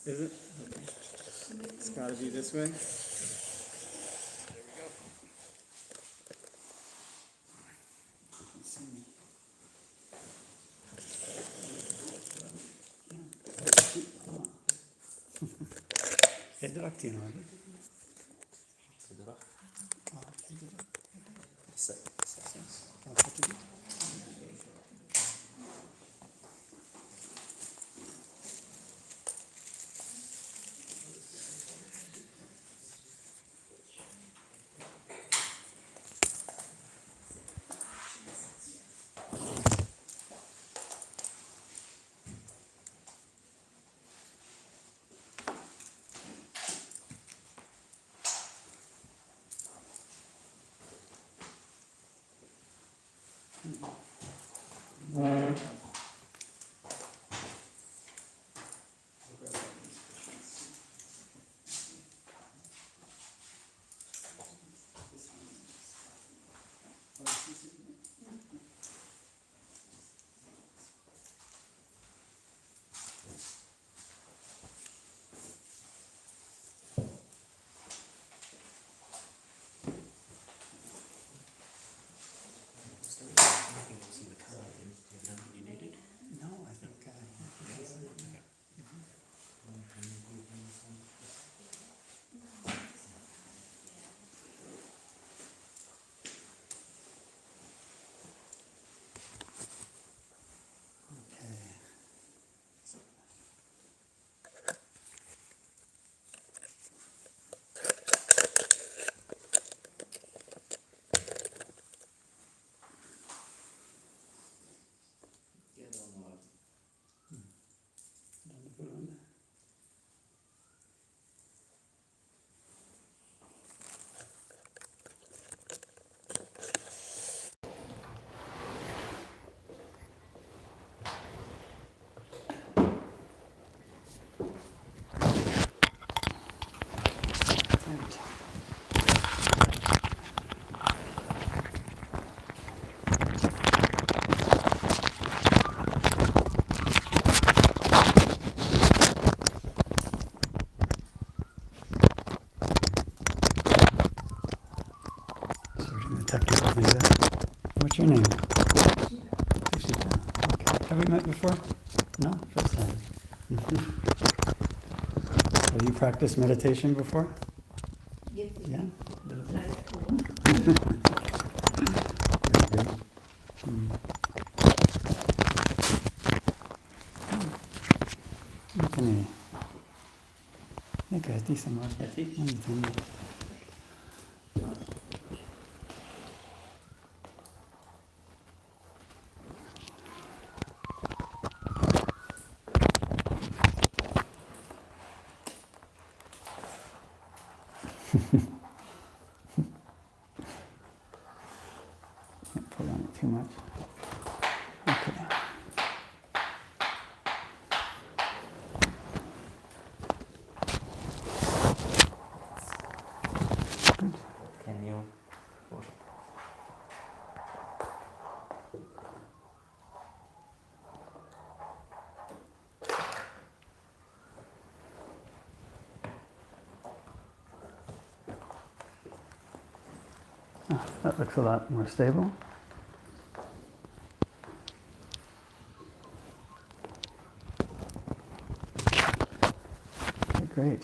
Is it? Okay. It's got to be this way. There we go. You can see me. Edrak diye abi. Edrak. Edrak. Sen. No, I think. Technical thing. What's your name? Vijaya. Okay. Have we met before? No? First time. Have you practiced meditation before? Yes. Yeah? Okay. कहती समाज Pull on it too much. Okay. Can you? That looks a lot more stable. Okay, great.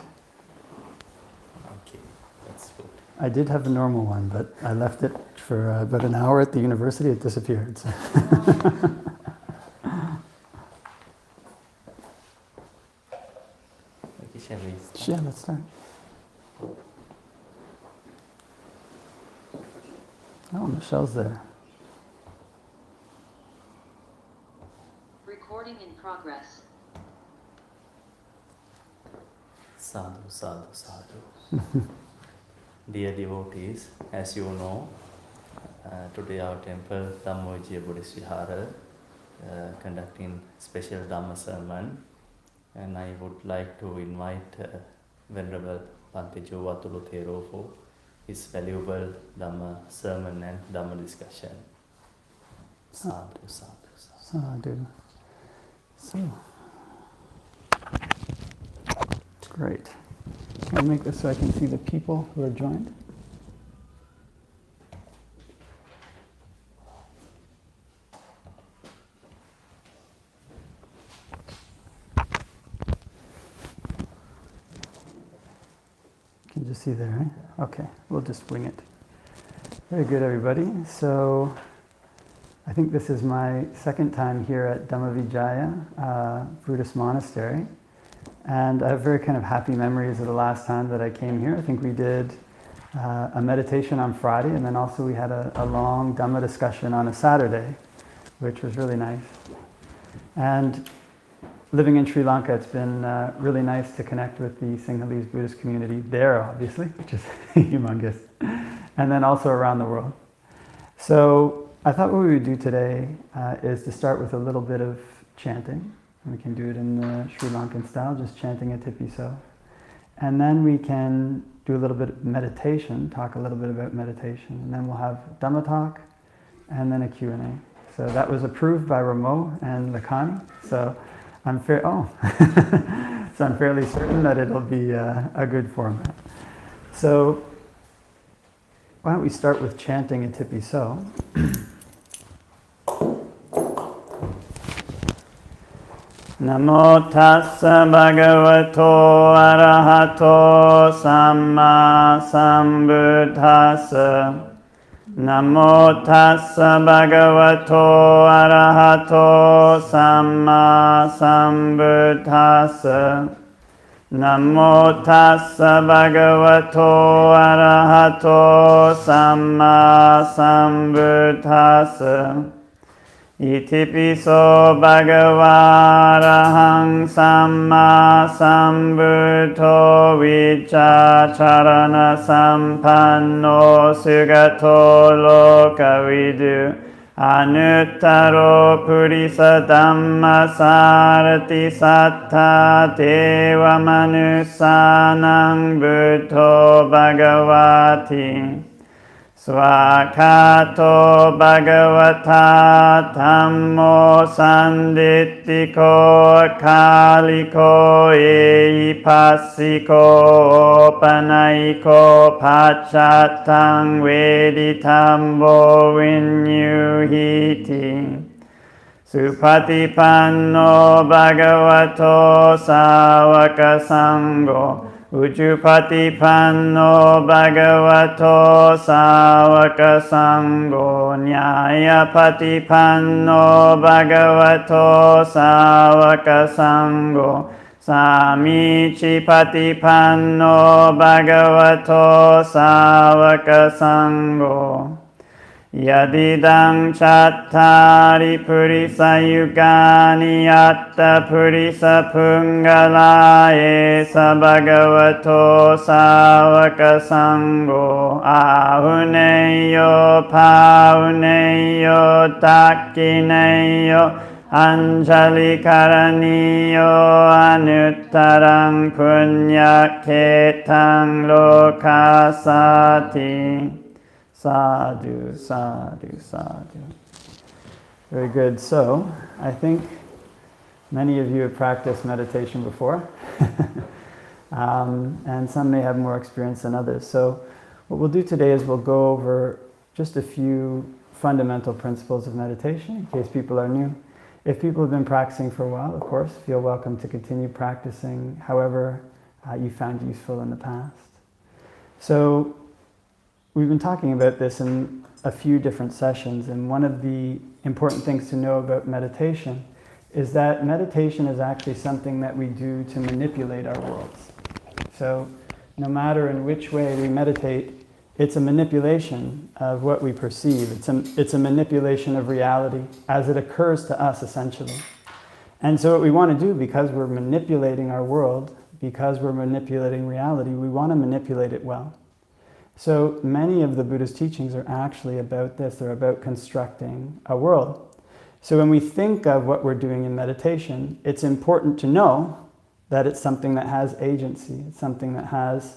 Okay, that's good. I did have a normal one, but I left it for about an hour at the university. It disappeared. So. Okay, shall we start? Yeah, let's start. Oh, Michelle's there. Recording in progress. Sadhu, sadhu, sadhu. Dear devotees, as you know, today our temple, Dhamma-Vinaya Buddhist Vihara, conducting special Dhamma sermon, and I would like to invite Venerable Bhante Jovatulu Thero for his valuable Dhamma sermon and Dhamma discussion. Sadhu, sadhu, sadhu. Sadhu. So, Great. I'll make this so I can see the people who are joined. Can you just see there, eh? Okay, we'll just wing it. Very good, everybody. So I think this is my second time here at Dhamma-Vinaya, Buddhist monastery. And I have very kind of happy memories of the last time that I came here. I think we did a meditation on Friday, and then also we had a long Dhamma discussion on a Saturday, which was really nice. And living in Sri Lanka, it's been really nice to connect with the Sinhalese Buddhist community there, obviously, which is humongous, and then also around the world. So I thought what we would do today is to start with a little bit of chanting. We can do it in the Sri Lankan style, just chanting a Tipiso. And then we can do a little bit of meditation, talk a little bit about meditation. And then we'll have Dhamma talk, and then a Q&A. So that was approved by Ramo and Lakani. So I'm so I'm fairly certain that it'll be a good format. So why don't we start with chanting a Tipiso. Namo tassa bhagavato arahato samma sambuddhassa. Namo tassa bhagavato arahato samma sambuddhassa. Namo tassa bhagavato arahato samma sambuddhassa. Itipiso bhagavarahang samma sambuddho vicacharana sampanno sugato lokavidu anuttaro purisa dhamma sarati satta deva manusanang buddho bhagavati. Swakato bhagavata dhammo sanditiko kaliko eipassiko panaiko pachatang veditambo vinyuhiti. Supatipanno bhagavato sāvaka sangho. Ujjupatipanno bhagavato sāvaka sangho. Nyāyapatipanno bhagavato sāvaka sangho. Samicipatipanno bhagavato sāvaka sangho. Yadidang chattari purisa yugani atta purisa pungala esa bhagavato sāvaka sangho. Ahuneyo pauneyo dakkineyo anjali karaniyo anuttarang punyaketang lokasati. Sadhu, sadhu, sadhu. Very good. So, I think many of you have practiced meditation before, and some may have more experience than others. So, what we'll do today is we'll go over just a few fundamental principles of meditation in case people are new. If people have been practicing for a while, of course, feel welcome to continue practicing however you found useful in the past. So, we've been talking about this in a few different sessions, and one of the important things to know about meditation is that meditation is actually something that we do to manipulate our worlds. So no matter in which way we meditate, it's a manipulation of what we perceive. It's a manipulation of reality as it occurs to us, essentially. And so what we want to do, because we're manipulating our world, because we're manipulating reality, we want to manipulate it well. So many of the Buddhist teachings are actually about this. They're about constructing a world. So when we think of what we're doing in meditation, it's important to know that it's something that has agency. It's something that has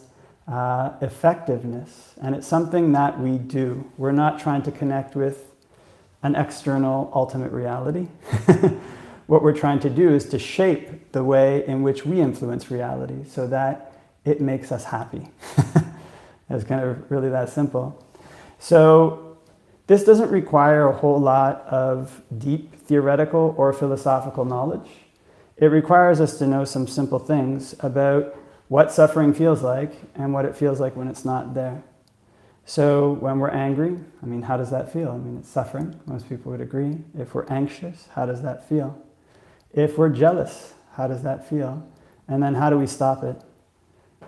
effectiveness. And it's something that we do. We're not trying to connect with an external ultimate reality. what we're trying to do is to shape the way in which we influence reality so that it makes us happy. It's kind of really that simple. So this doesn't require a whole lot of deep theoretical or philosophical knowledge. It requires us to know some simple things about what suffering feels like and what it feels like when it's not there. So when we're angry, I mean, how does that feel? I mean, it's suffering. Most people would agree. If we're anxious, how does that feel? If we're jealous, how does that feel? And then how do we stop it?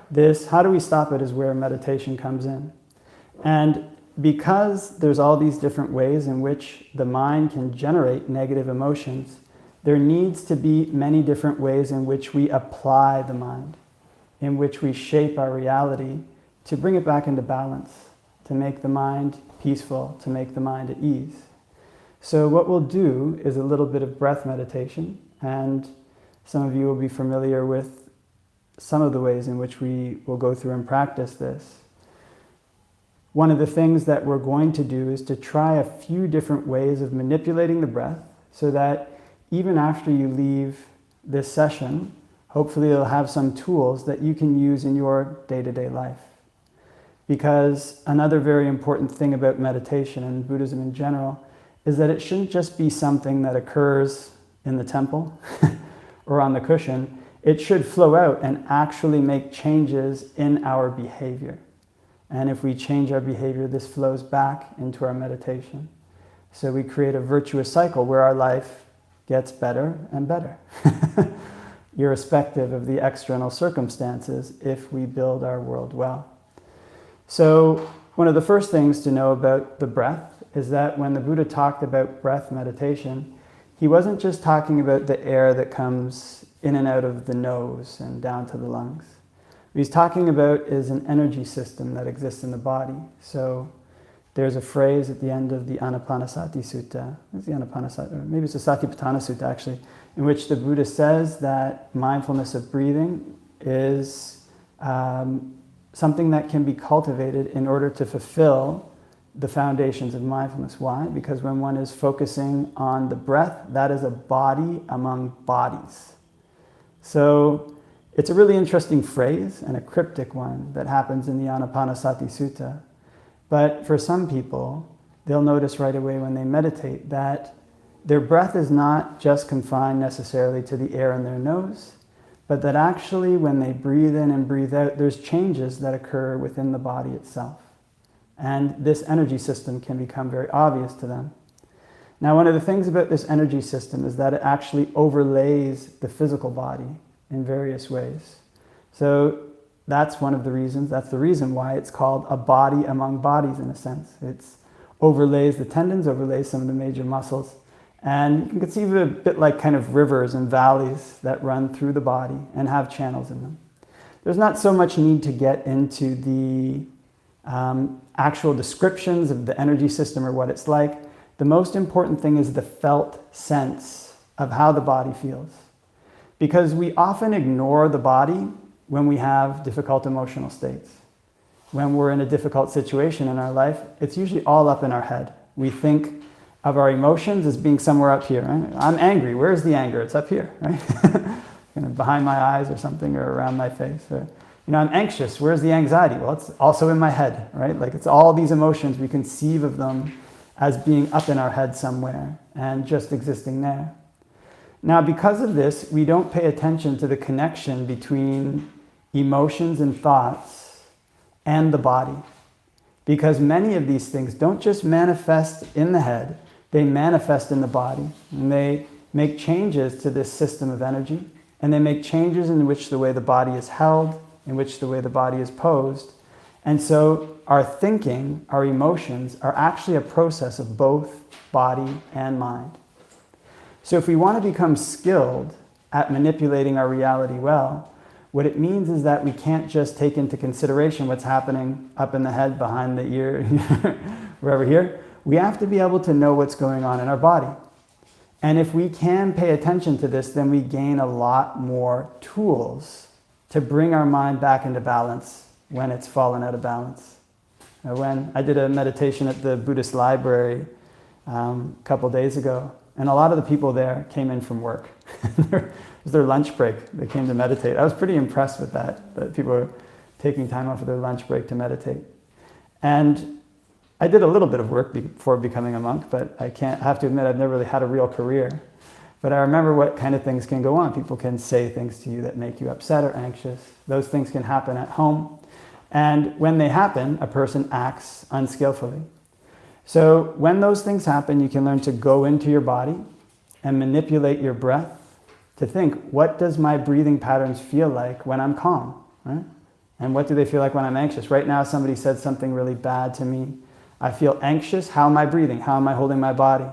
This, how do we stop it, is where meditation comes in. And because there's all these different ways in which the mind can generate negative emotions, there needs to be many different ways in which we apply the mind, in which we shape our reality to bring it back into balance, to make the mind peaceful, to make the mind at ease. So what we'll do is a little bit of breath meditation, and some of you will be familiar with some of the ways in which we will go through and practice this. One of the things that we're going to do is to try a few different ways of manipulating the breath so that even after you leave this session, hopefully you'll have some tools that you can use in your day-to-day life. Because another very important thing about meditation and Buddhism in general is that it shouldn't just be something that occurs in the temple or on the cushion. It should flow out and actually make changes in our behavior. And if we change our behavior, this flows back into our meditation. So we create a virtuous cycle where our life gets better and better, irrespective of the external circumstances, if we build our world well. So one of the first things to know about the breath is that when the Buddha talked about breath meditation, he wasn't just talking about the air that comes in and out of the nose and down to the lungs. What he's talking about is an energy system that exists in the body. So there's a phrase at the end of the Anapanasati Sutta, it's the Anapanasati, or maybe it's the Satipatthana Sutta actually, in which the Buddha says that mindfulness of breathing is something that can be cultivated in order to fulfill the foundations of mindfulness. Why? Because when one is focusing on the breath, that is a body among bodies. So it's a really interesting phrase and a cryptic one that happens in the Anapanasati Sutta. But for some people, they'll notice right away when they meditate that their breath is not just confined necessarily to the air in their nose, but that actually when they breathe in and breathe out, there's changes that occur within the body itself. And this energy system can become very obvious to them. Now, one of the things about this energy system is that it actually overlays the physical body in various ways. So that's one of the reasons, that's the reason why it's called a body among bodies in a sense. It overlays the tendons, overlays some of the major muscles. And you can conceive of it a bit like kind of rivers and valleys that run through the body and have channels in them. There's not so much need to get into the actual descriptions of the energy system or what it's like. The most important thing is the felt sense of how the body feels. Because we often ignore the body when we have difficult emotional states. When we're in a difficult situation in our life, it's usually all up in our head. We think of our emotions as being somewhere up here. Right? I'm angry. Where's the anger? It's up here, right? Behind my eyes or something, or around my face. Or, I'm anxious. Where's the anxiety? Well, it's also in my head, right? Like it's all these emotions. We conceive of them as being up in our head somewhere and just existing there. Now, because of this, we don't pay attention to the connection between emotions and thoughts and the body. Because many of these things don't just manifest in the head, they manifest in the body. And they make changes to this system of energy, and they make changes in which the way the body is held, in which the way the body is posed. And so our thinking, our emotions, are actually a process of both body and mind. So if we want to become skilled at manipulating our reality well, what it means is that we can't just take into consideration what's happening up in the head, behind the ear, wherever here. We have to be able to know what's going on in our body. And if we can pay attention to this, then we gain a lot more tools to bring our mind back into balance when it's fallen out of balance. When I did a meditation at the Buddhist library a couple days ago, And a lot of the people there came in from work. It was their lunch break. They came to meditate. I was pretty impressed with that people were taking time off of their lunch break to meditate. And I did a little bit of work before becoming a monk, but I have to admit I've never really had a real career. But I remember what kind of things can go on. People can say things to you that make you upset or anxious. Those things can happen at home. And when they happen, a person acts unskillfully. So when those things happen, you can learn to go into your body and manipulate your breath to think, what does my breathing patterns feel like when I'm calm? Right? And what do they feel like when I'm anxious? Right now, somebody said something really bad to me. I feel anxious. How am I breathing? How am I holding my body?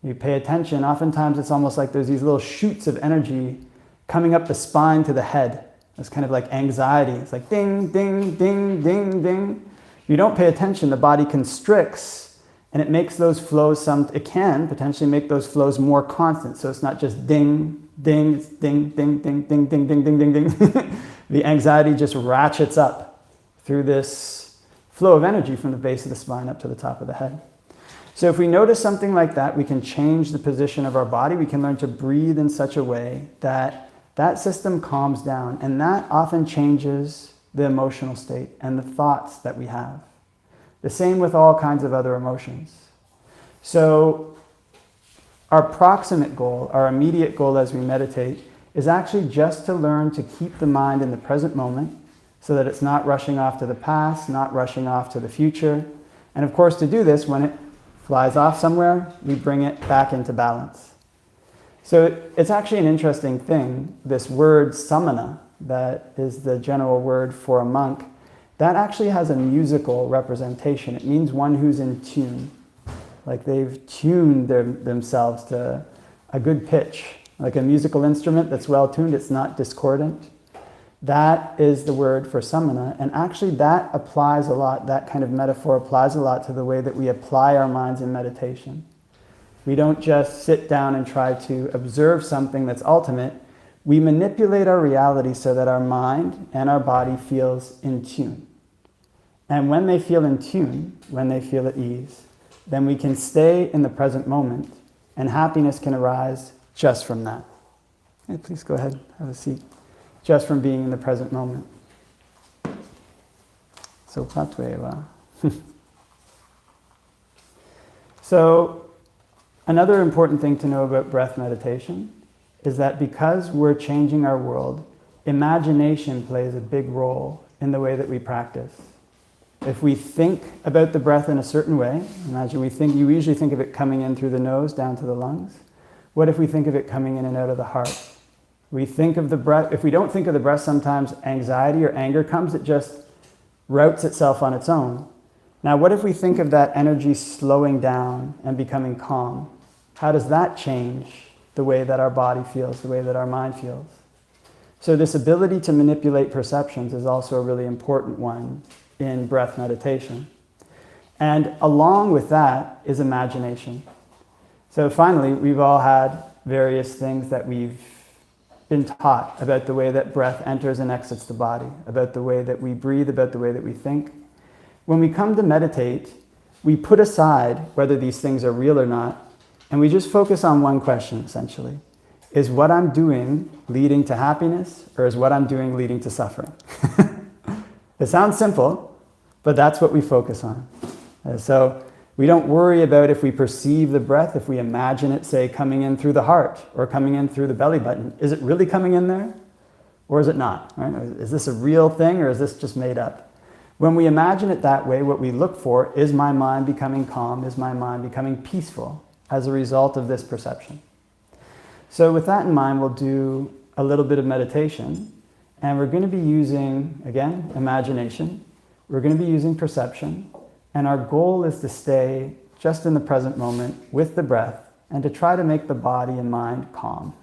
You pay attention. Oftentimes, it's almost like there's these little shoots of energy coming up the spine to the head. It's kind of like anxiety. It's like ding, ding, ding, ding, ding. You don't pay attention, the body constricts, and it makes those flows, it can potentially make those flows more constant. So it's not just ding, ding, it's ding, ding, ding, ding, ding, ding, ding, ding, ding. The anxiety just ratchets up through this flow of energy from the base of the spine up to the top of the head. So if we notice something like that, we can change the position of our body. We can learn to breathe in such a way that that system calms down, and that often changes the emotional state and the thoughts that we have. The same with all kinds of other emotions. So our proximate goal, our immediate goal as we meditate, is actually just to learn to keep the mind in the present moment so that it's not rushing off to the past, not rushing off to the future. And of course, to do this, when it flies off somewhere, we bring it back into balance. So it's actually an interesting thing, this word samana, that is the general word for a monk, that actually has a musical representation. It means one who's in tune. Like they've tuned themselves to a good pitch. Like a musical instrument that's well tuned, it's not discordant. That is the word for samana. And actually that applies a lot, that kind of metaphor applies a lot to the way that we apply our minds in meditation. We don't just sit down and try to observe something that's ultimate. We manipulate our reality so that our mind and our body feels in tune. And when they feel in tune, when they feel at ease, then we can stay in the present moment, and happiness can arise just from that. Hey, please go ahead, have a seat. Just from being in the present moment. So patweva. So another important thing to know about breath meditation is that because we're changing our world, imagination plays a big role in the way that we practice. If we think about the breath in a certain way, imagine you usually think of it coming in through the nose down to the lungs. What if we think of it coming in and out of the heart? We think of the breath, if we don't think of the breath, sometimes anxiety or anger comes, it just routes itself on its own. Now, what if we think of that energy slowing down and becoming calm? How does that change the way that our body feels, the way that our mind feels? So this ability to manipulate perceptions is also a really important one in breath meditation. And along with that is imagination. So finally, we've all had various things that we've been taught about the way that breath enters and exits the body, about the way that we breathe, about the way that we think. When we come to meditate, we put aside whether these things are real or not, and we just focus on one question, essentially. Is what I'm doing leading to happiness, or is what I'm doing leading to suffering? It sounds simple, but that's what we focus on. So we don't worry about if we perceive the breath, if we imagine it, say, coming in through the heart or coming in through the belly button. Is it really coming in there, or is it not? Right? Is this a real thing, or is this just made up? When we imagine it that way, what we look for is my mind becoming calm, is my mind becoming peaceful as a result of this perception. So with that in mind, we'll do a little bit of meditation, and we're going to be using, again, imagination. We're going to be using perception, and our goal is to stay just in the present moment with the breath and to try to make the body and mind calm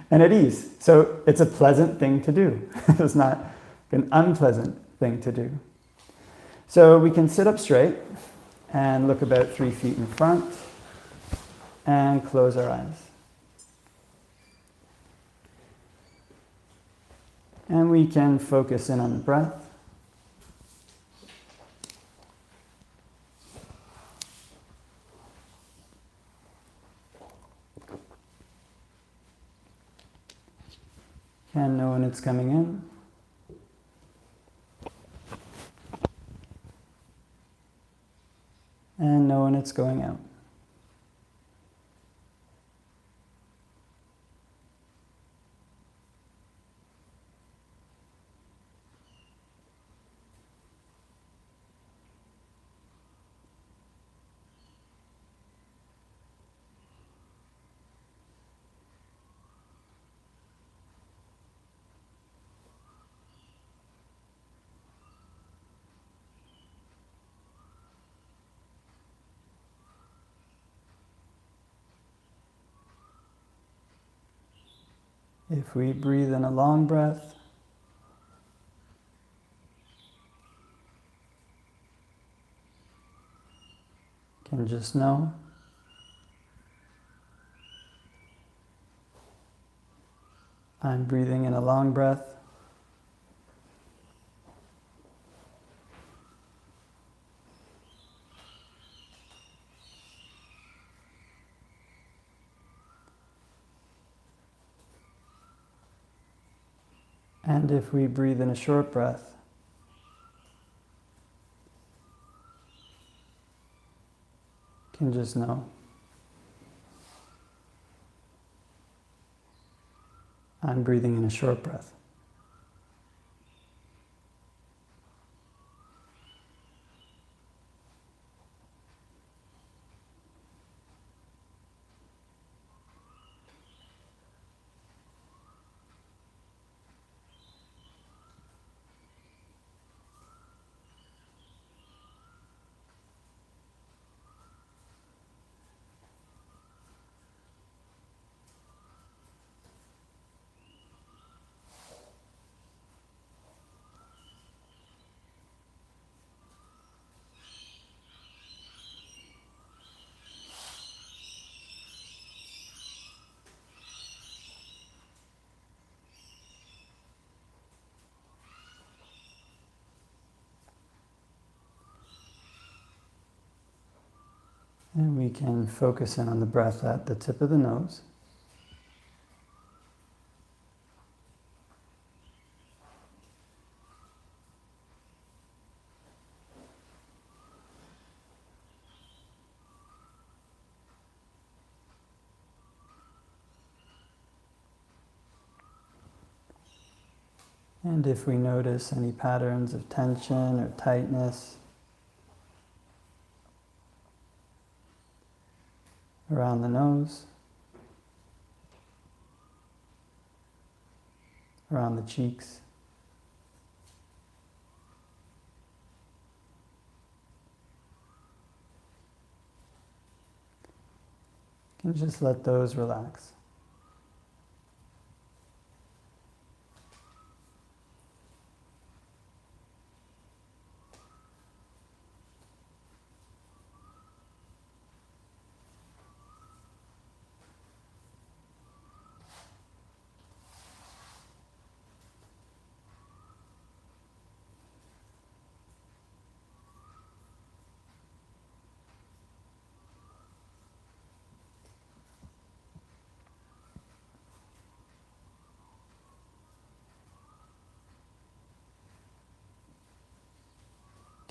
and at ease. So it's a pleasant thing to do. It's not an unpleasant thing to do. So we can sit up straight and look about 3 feet in front and close our eyes. And we can focus in on the breath. when it's coming in. And know when it's going out. If we breathe in a long breath, can just know I'm breathing in a long breath. And if we breathe in a short breath, can just know I'm breathing in a short breath. And we can focus in on the breath at the tip of the nose. And if we notice any patterns of tension or tightness around the nose, around the cheeks, you can just let those relax.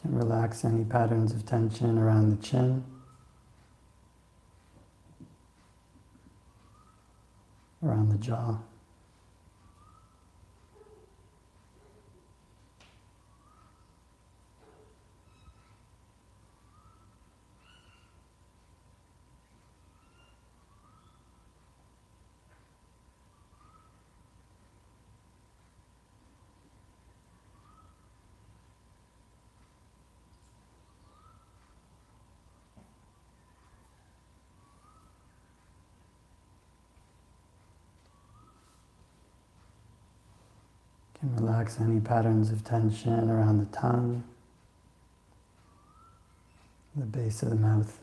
Can relax any patterns of tension around the chin, around the jaw. Can relax any patterns of tension around the tongue, the base of the mouth.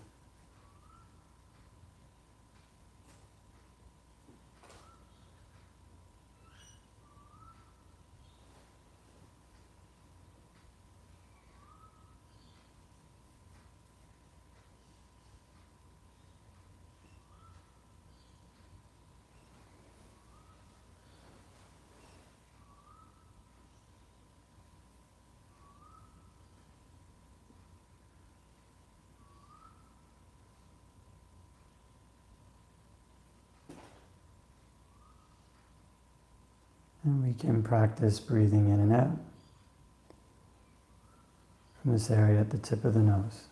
And we can practice breathing in and out from this area at the tip of the nose.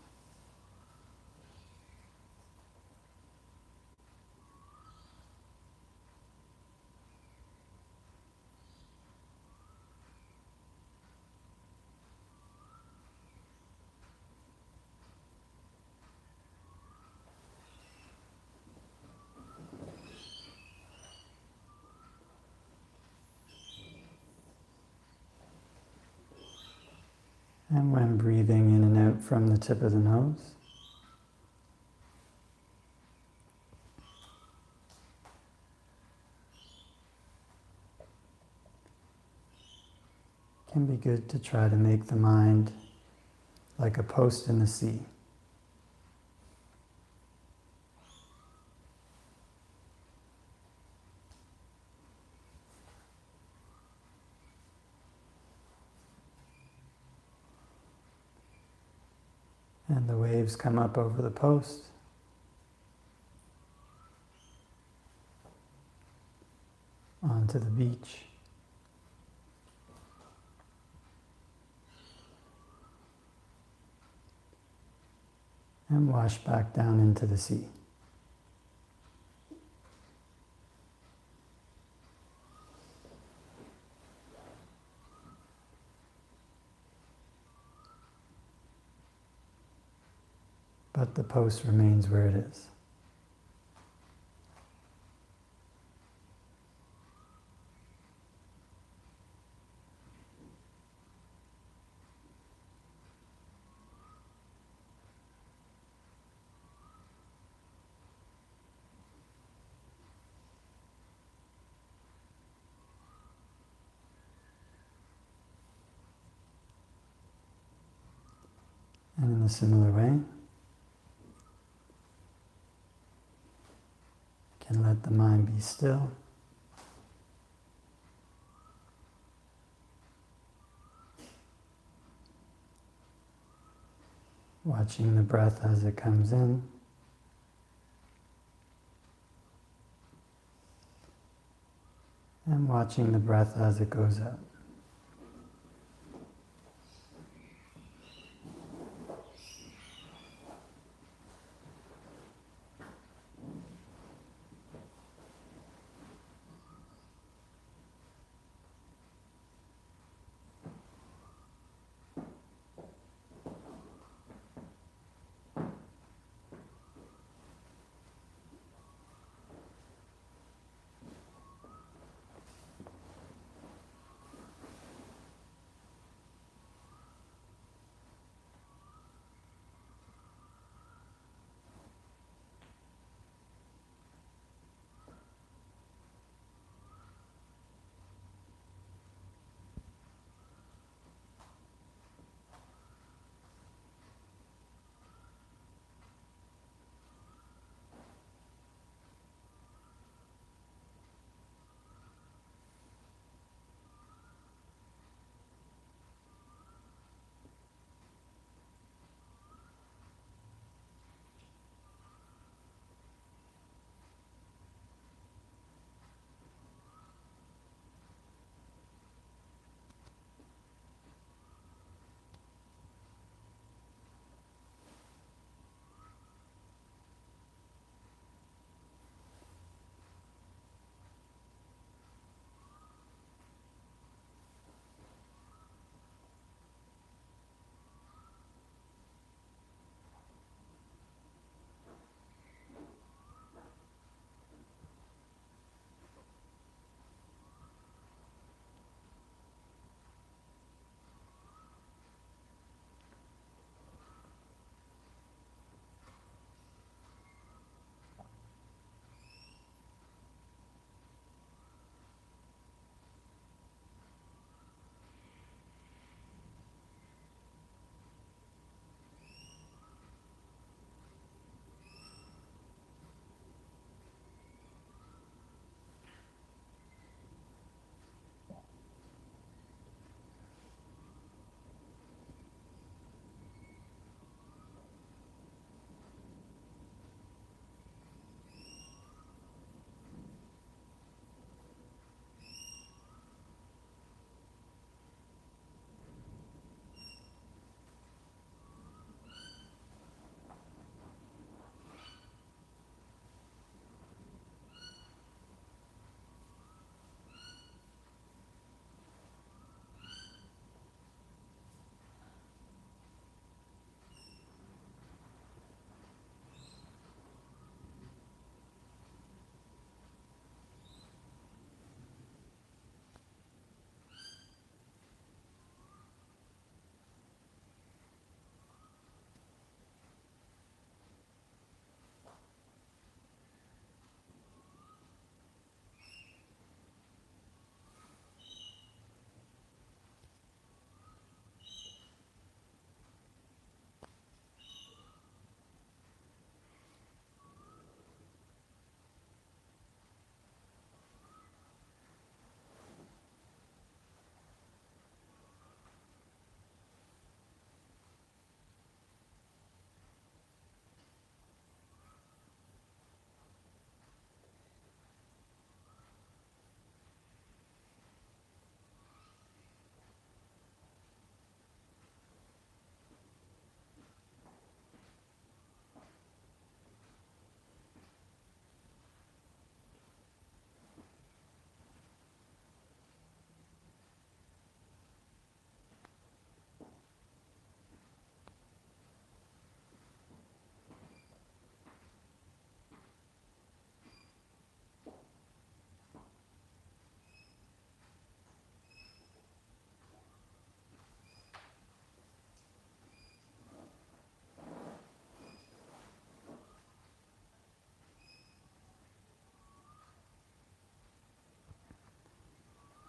And when breathing in and out from the tip of the nose, it can be good to try to make the mind like a post in the sea. And the waves come up over the post. Onto the beach. And wash back down into the sea. But the post remains where it is. And in a similar way, can let the mind be still. Watching the breath as it comes in. And watching the breath as it goes out.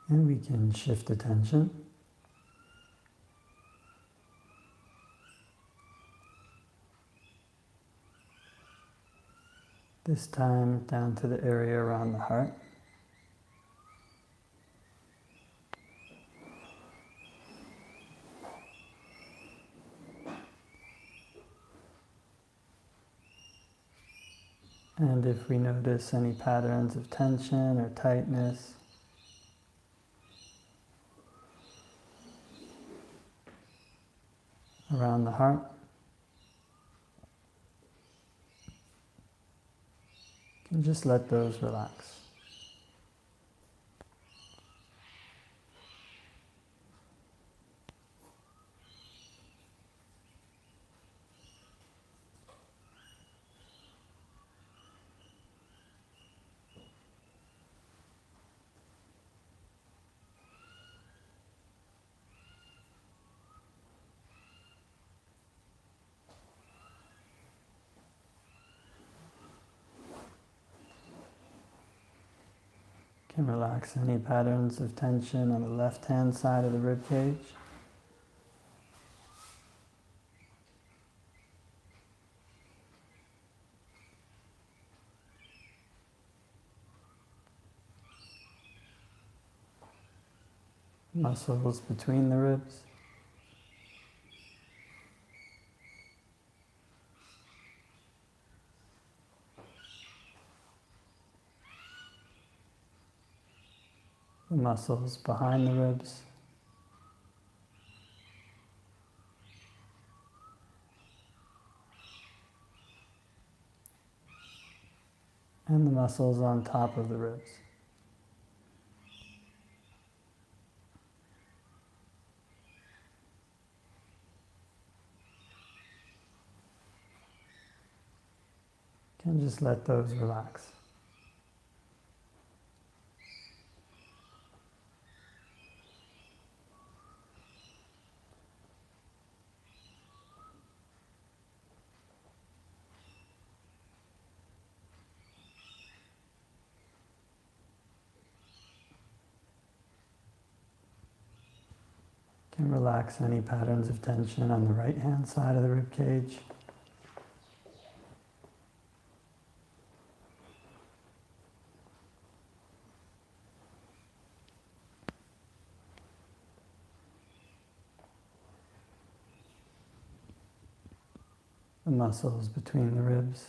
And we can shift attention. This time down to the area around the heart. And if we notice any patterns of tension or tightness, around the heart, you can just let those relax. Can relax any patterns of tension on the left-hand side of the rib cage. Muscles between the ribs. The muscles behind the ribs. And the muscles on top of the ribs. And just let those relax. Can relax any patterns of tension on the right-hand side of the rib cage. The muscles between the ribs.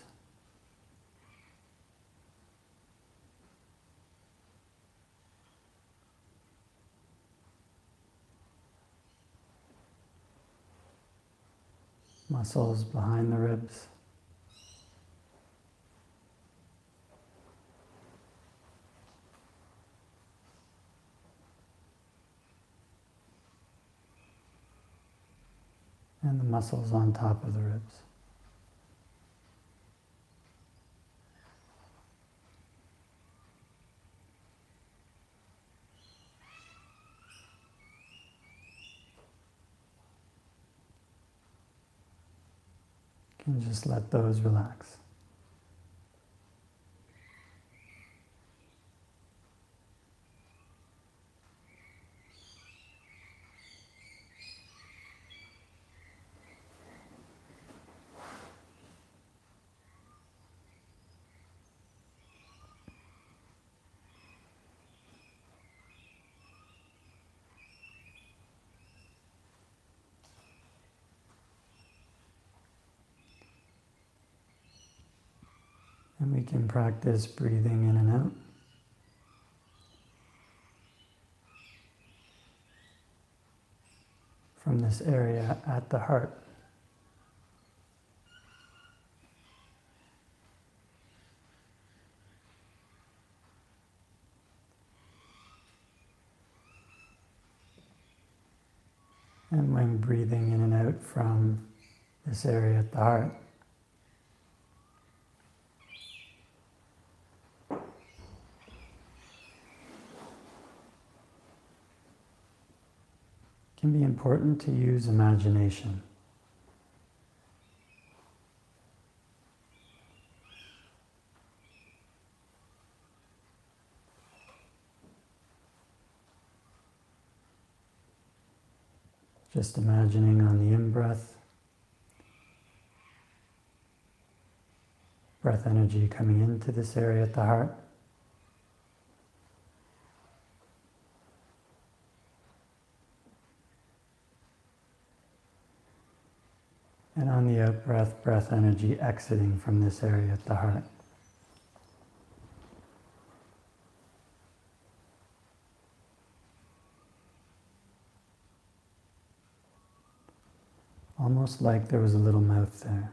Muscles behind the ribs. And the muscles on top of the ribs. And just let those relax. And we can practice breathing in and out. From this area at the heart. And when breathing in and out from this area at the heart, it can be important to use imagination. Just imagining on the in-breath, breath energy coming into this area at the heart. And on the out-breath, breath energy exiting from this area at the heart. Almost like there was a little mouth there.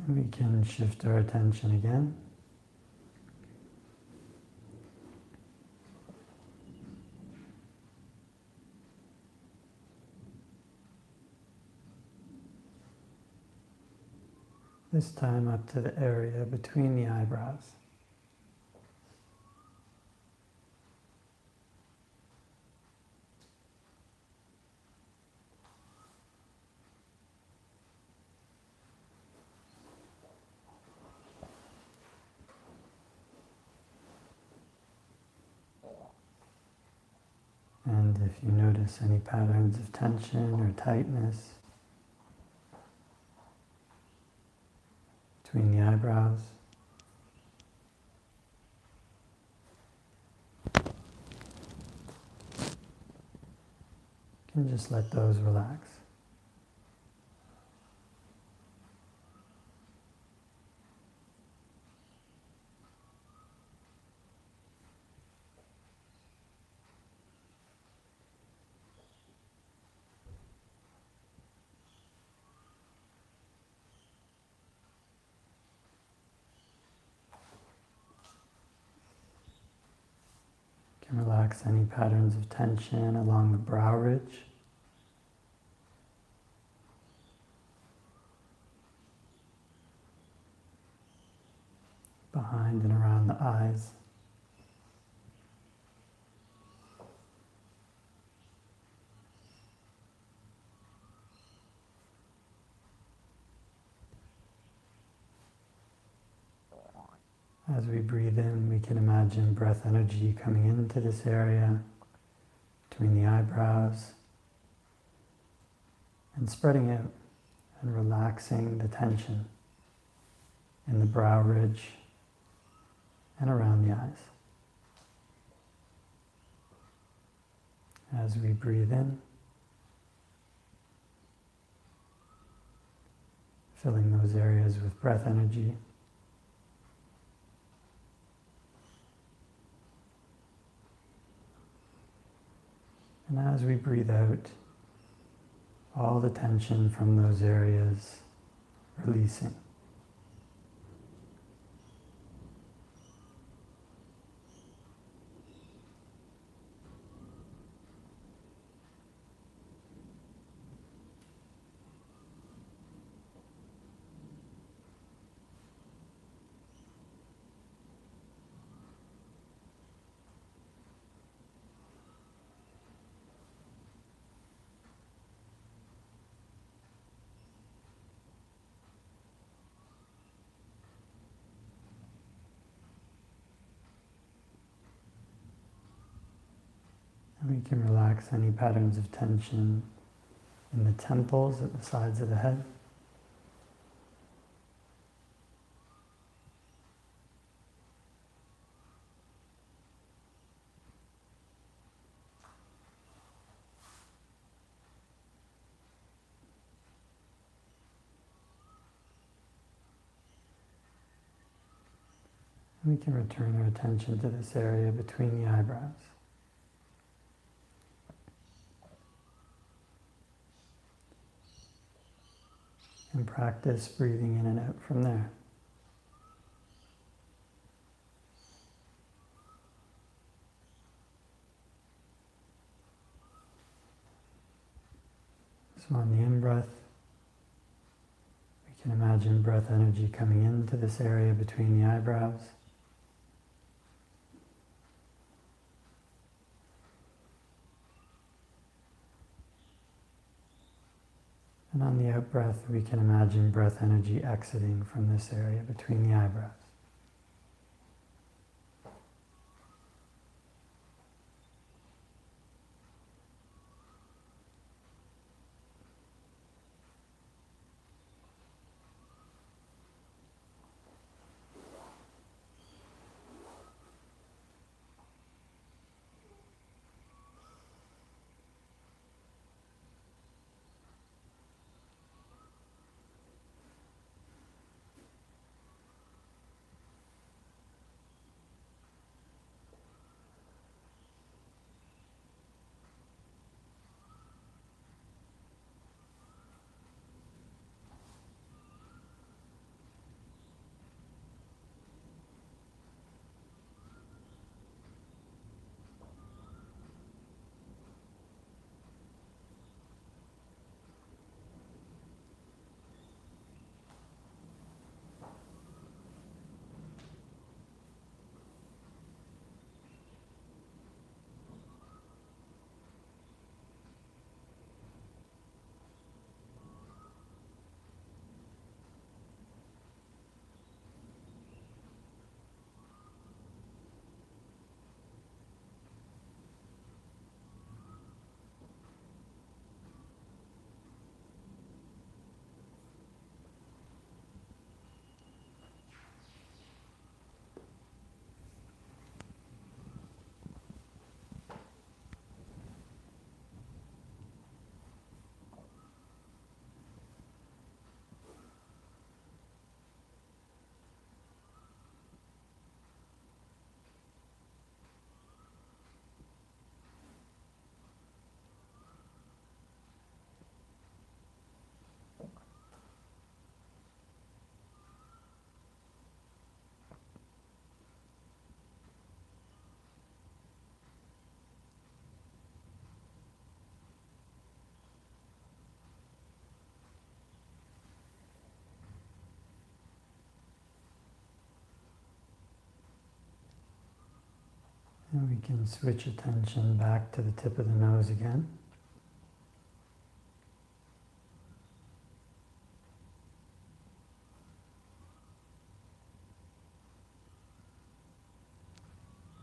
We can shift our attention again. This time up to the area between the eyebrows. And if you notice any patterns of tension or tightness, between the eyebrows. You can just let those relax. You can relax any patterns of tension along the brow ridge. Behind and around the eyes. As we breathe in, we can imagine breath energy coming into this area between the eyebrows and spreading out and relaxing the tension in the brow ridge and around the eyes. As we breathe in, filling those areas with breath energy. And as we breathe out, all the tension from those areas releasing. And we can relax any patterns of tension in the temples at the sides of the head. And we can return our attention to this area between the eyebrows. And practice breathing in and out from there. So on the in-breath, we can imagine breath energy coming into this area between the eyebrows. And on the out-breath, we can imagine breath energy exiting from this area between the eyebrows. And we can switch attention back to the tip of the nose again.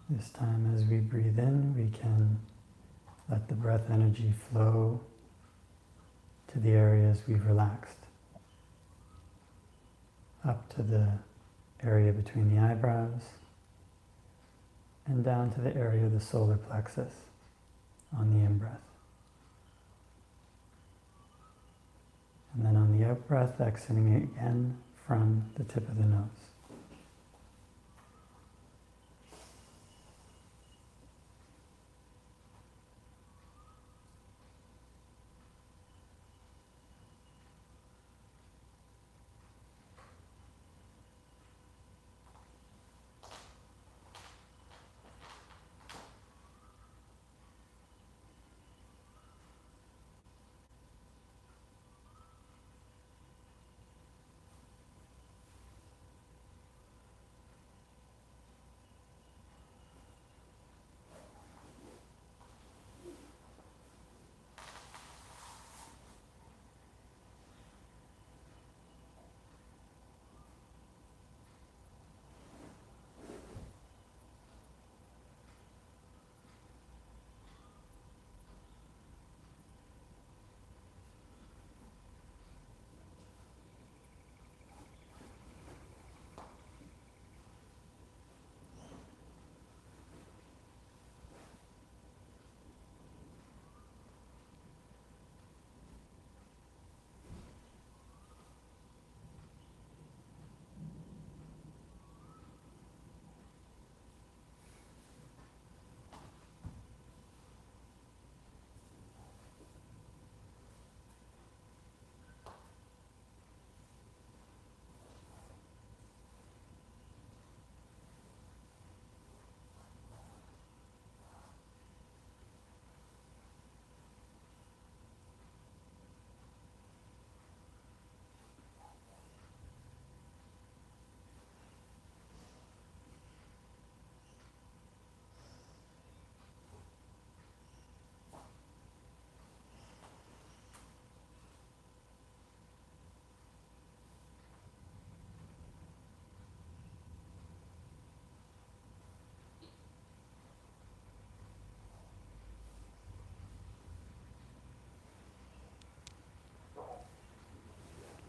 This time as we breathe in, we can let the breath energy flow to the areas we've relaxed. Up to the area between the eyebrows and down to the area of the solar plexus on the in-breath. And then on the out-breath, exiting again from the tip of the nose.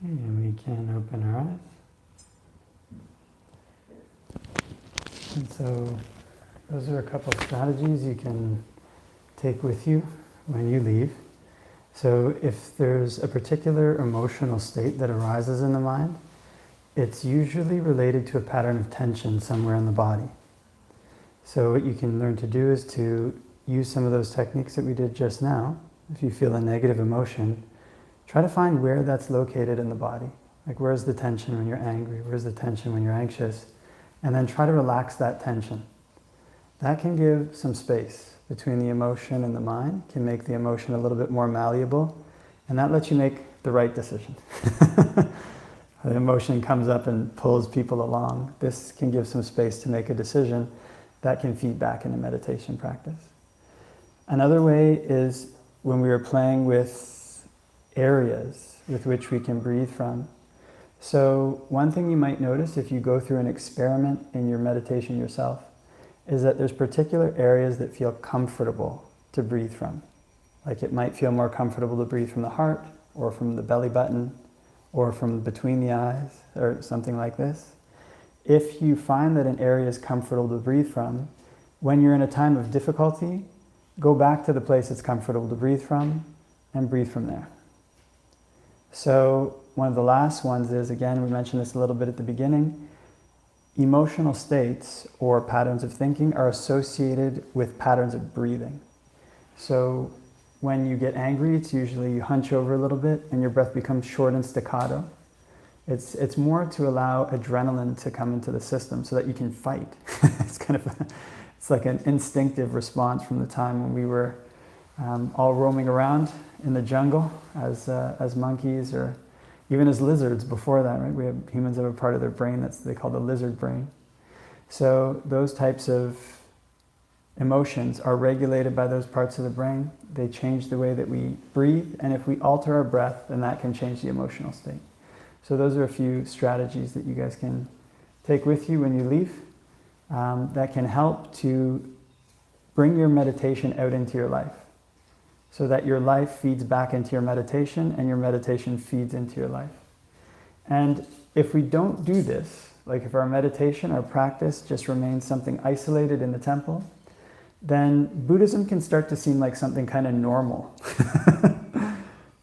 And we can open our eyes. And so those are a couple of strategies you can take with you when you leave. So if there's a particular emotional state that arises in the mind, it's usually related to a pattern of tension somewhere in the body. So what you can learn to do is to use some of those techniques that we did just now. If you feel a negative emotion, try to find where that's located in the body. Like, where's the tension when you're angry? Where's the tension when you're anxious? And then try to relax that tension. That can give some space between the emotion and the mind, can make the emotion a little bit more malleable, and that lets you make the right decision. The emotion comes up and pulls people along. This can give some space to make a decision that can feed back into meditation practice. Another way is when we are playing with areas with which we can breathe from. So one thing you might notice if you go through an experiment in your meditation yourself is that there's particular areas that feel comfortable to breathe from. Like, it might feel more comfortable to breathe from the heart, or from the belly button, or from between the eyes, or something like this. If you find that an area is comfortable to breathe from, when you're in a time of difficulty, go back to the place it's comfortable to breathe from and breathe from there. So one of the last ones is, again, we mentioned this a little bit at the beginning, emotional states or patterns of thinking are associated with patterns of breathing. So when you get angry, it's usually you hunch over a little bit and your breath becomes short and staccato. It's more to allow adrenaline to come into the system so that you can fight. It's like an instinctive response from the time when we were all roaming around in the jungle as monkeys, or even as lizards before that, right? Humans have a part of their brain they call the lizard brain. So those types of emotions are regulated by those parts of the brain. They change the way that we breathe, and if we alter our breath, then that can change the emotional state. So those are a few strategies that you guys can take with you when you leave that can help to bring your meditation out into your life, so that your life feeds back into your meditation and your meditation feeds into your life. And if we don't do this, like if our meditation, our practice just remains something isolated in the temple, then Buddhism can start to seem like something kind of normal.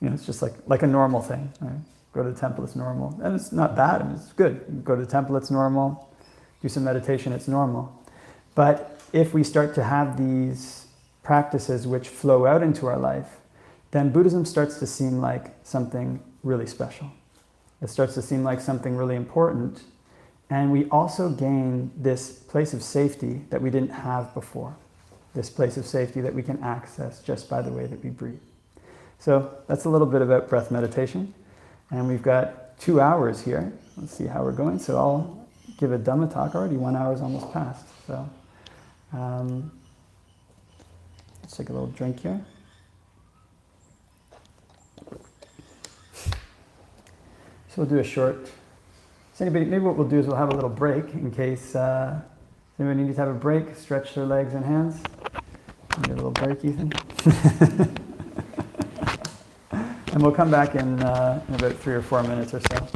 It's just like a normal thing. Right? Go to the temple, it's normal. And it's not bad, I mean, it's good. Go to the temple, it's normal. Do some meditation, it's normal. But if we start to have these practices which flow out into our life, then Buddhism starts to seem like something really special. It starts to seem like something really important. And we also gain this place of safety that we didn't have before. This place of safety that we can access just by the way that we breathe. So that's a little bit about breath meditation. And we've got 2 hours here. Let's see how we're going. So I'll give a Dhamma talk already. 1 hour is almost passed. So let's take a little drink here. So we'll do a short... maybe what we'll do is we'll have a little break in case anybody needs to have a break, stretch their legs and hands. Give a little break, Ethan. And we'll come back in about 3 or 4 minutes or so.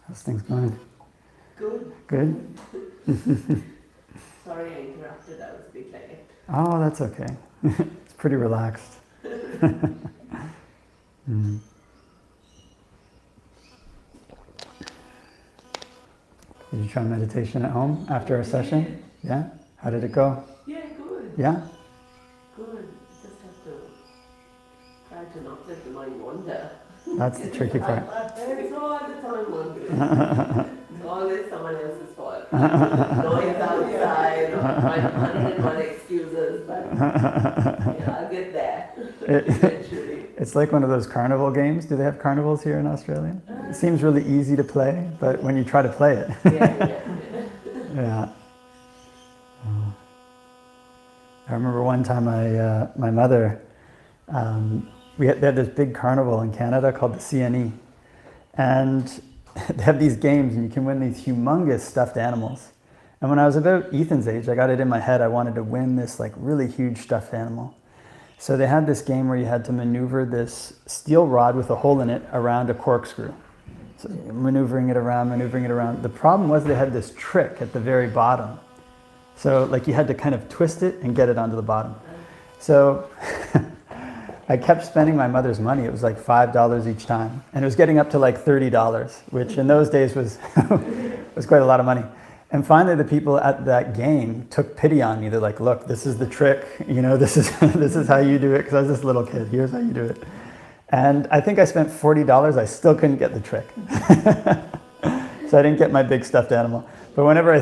How's things going? Good. Good? Sorry I interrupted, I was a bit late. Oh, that's okay. It's pretty relaxed. Mm. Did you try meditation at home after our session? Yeah? How did it go? Yeah, good. Yeah? Good. Just have to try to not let the mind wander. That's the tricky part. It's all the time wandering. It's always someone else's fault. Noise outside, or 101 excuses, but yeah, I'll get there eventually. It's like one of those carnival games. Do they have carnivals here in Australia? It seems really easy to play, but when you try to play it. Yeah. Oh. I remember one time my mother, they had this big carnival in Canada called the CNE. And they have these games and you can win these humongous stuffed animals. And when I was about Ethan's age, I got it in my head I wanted to win this like really huge stuffed animal. So they had this game where you had to maneuver this steel rod with a hole in it around a corkscrew. So maneuvering it around. The problem was they had this trick at the very bottom. So like you had to kind of twist it and get it onto the bottom. So I kept spending my mother's money. It was like $5 each time. And it was getting up to like $30, which in those days was, was quite a lot of money. And finally the people at that game took pity on me. They're like, look, this is the trick. You know, this is, this is how you do it. Because I was this little kid. Here's how you do it. And I think I spent $40. I still couldn't get the trick. So I didn't get my big stuffed animal. But whenever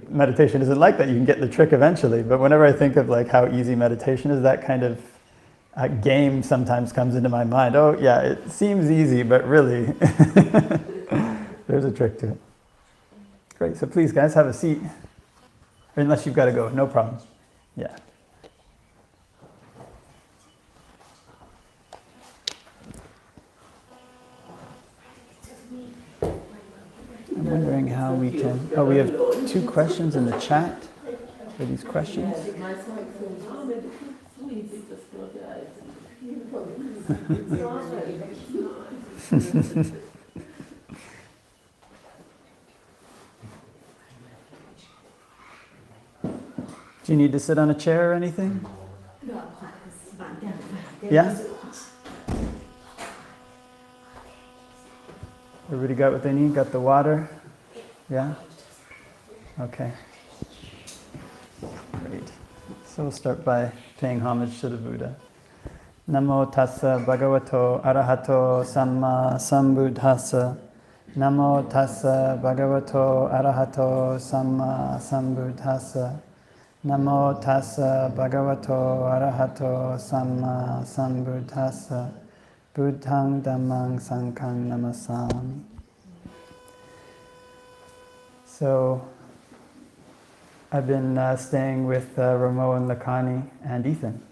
meditation isn't like that. You can get the trick eventually. But whenever I think of like how easy meditation is, that kind of game sometimes comes into my mind. Oh yeah, it seems easy, but really there's a trick to it. Great, so please guys have a seat. Or unless you've got to go, no problem. Yeah. I'm wondering how we can, we have 2 questions in the chat. Are these questions? Do you need to sit on a chair or anything? Yeah? Everybody got what they need? Got the water? Yeah? Okay. Great. So we'll start by paying homage to the Buddha. Namo tassa bhagavato arahato samma sambuddhassa. Namo tassa bhagavato arahato samma sambuddhassa. Namo tassa bhagavato arahato samma sambuddhassa. Buddhang dhammang sanghang namasami. So, I've been staying with Ramo and Lakani and Ethan,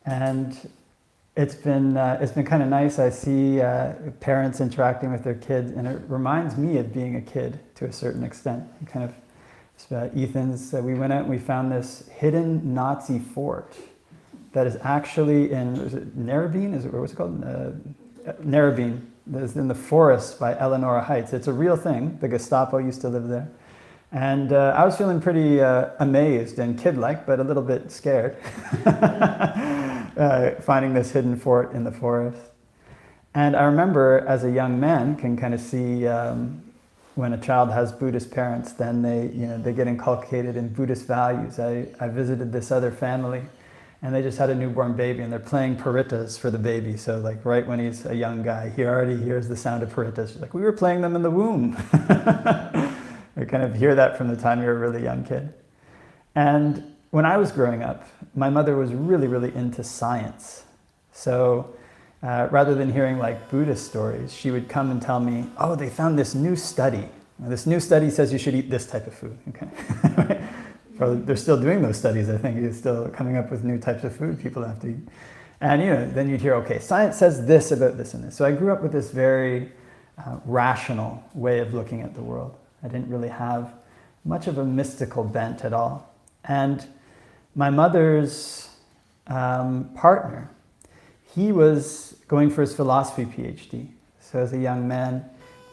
and it's been kind of nice. I see parents interacting with their kids, and it reminds me of being a kid to a certain extent. Kind of Ethan's. We went out and we found this hidden Nazi fort that is actually in Narrabeen. What's it called? Narrabeen. It's in the forest by Eleanor Heights. It's a real thing. The Gestapo used to live there. And I was feeling pretty amazed and kid-like, but a little bit scared, finding this hidden fort in the forest. And I remember, as a young man, can kind of see when a child has Buddhist parents, then they get inculcated in Buddhist values. I visited this other family, and they just had a newborn baby, and they're playing paritas for the baby. So like right when he's a young guy, he already hears the sound of paritas. Like, we were playing them in the womb. I kind of hear that from the time you're a really young kid. And when I was growing up, my mother was really, really into science. So rather than hearing like Buddhist stories, she would come and tell me, oh, they found this new study. This new study says you should eat this type of food. Okay. Probably they're still doing those studies, I think. It's still coming up with new types of food people have to eat. And then you'd hear, okay, science says this about this and this. So I grew up with this very rational way of looking at the world. I didn't really have much of a mystical bent at all. And my mother's partner, he was going for his philosophy PhD. So as a young man,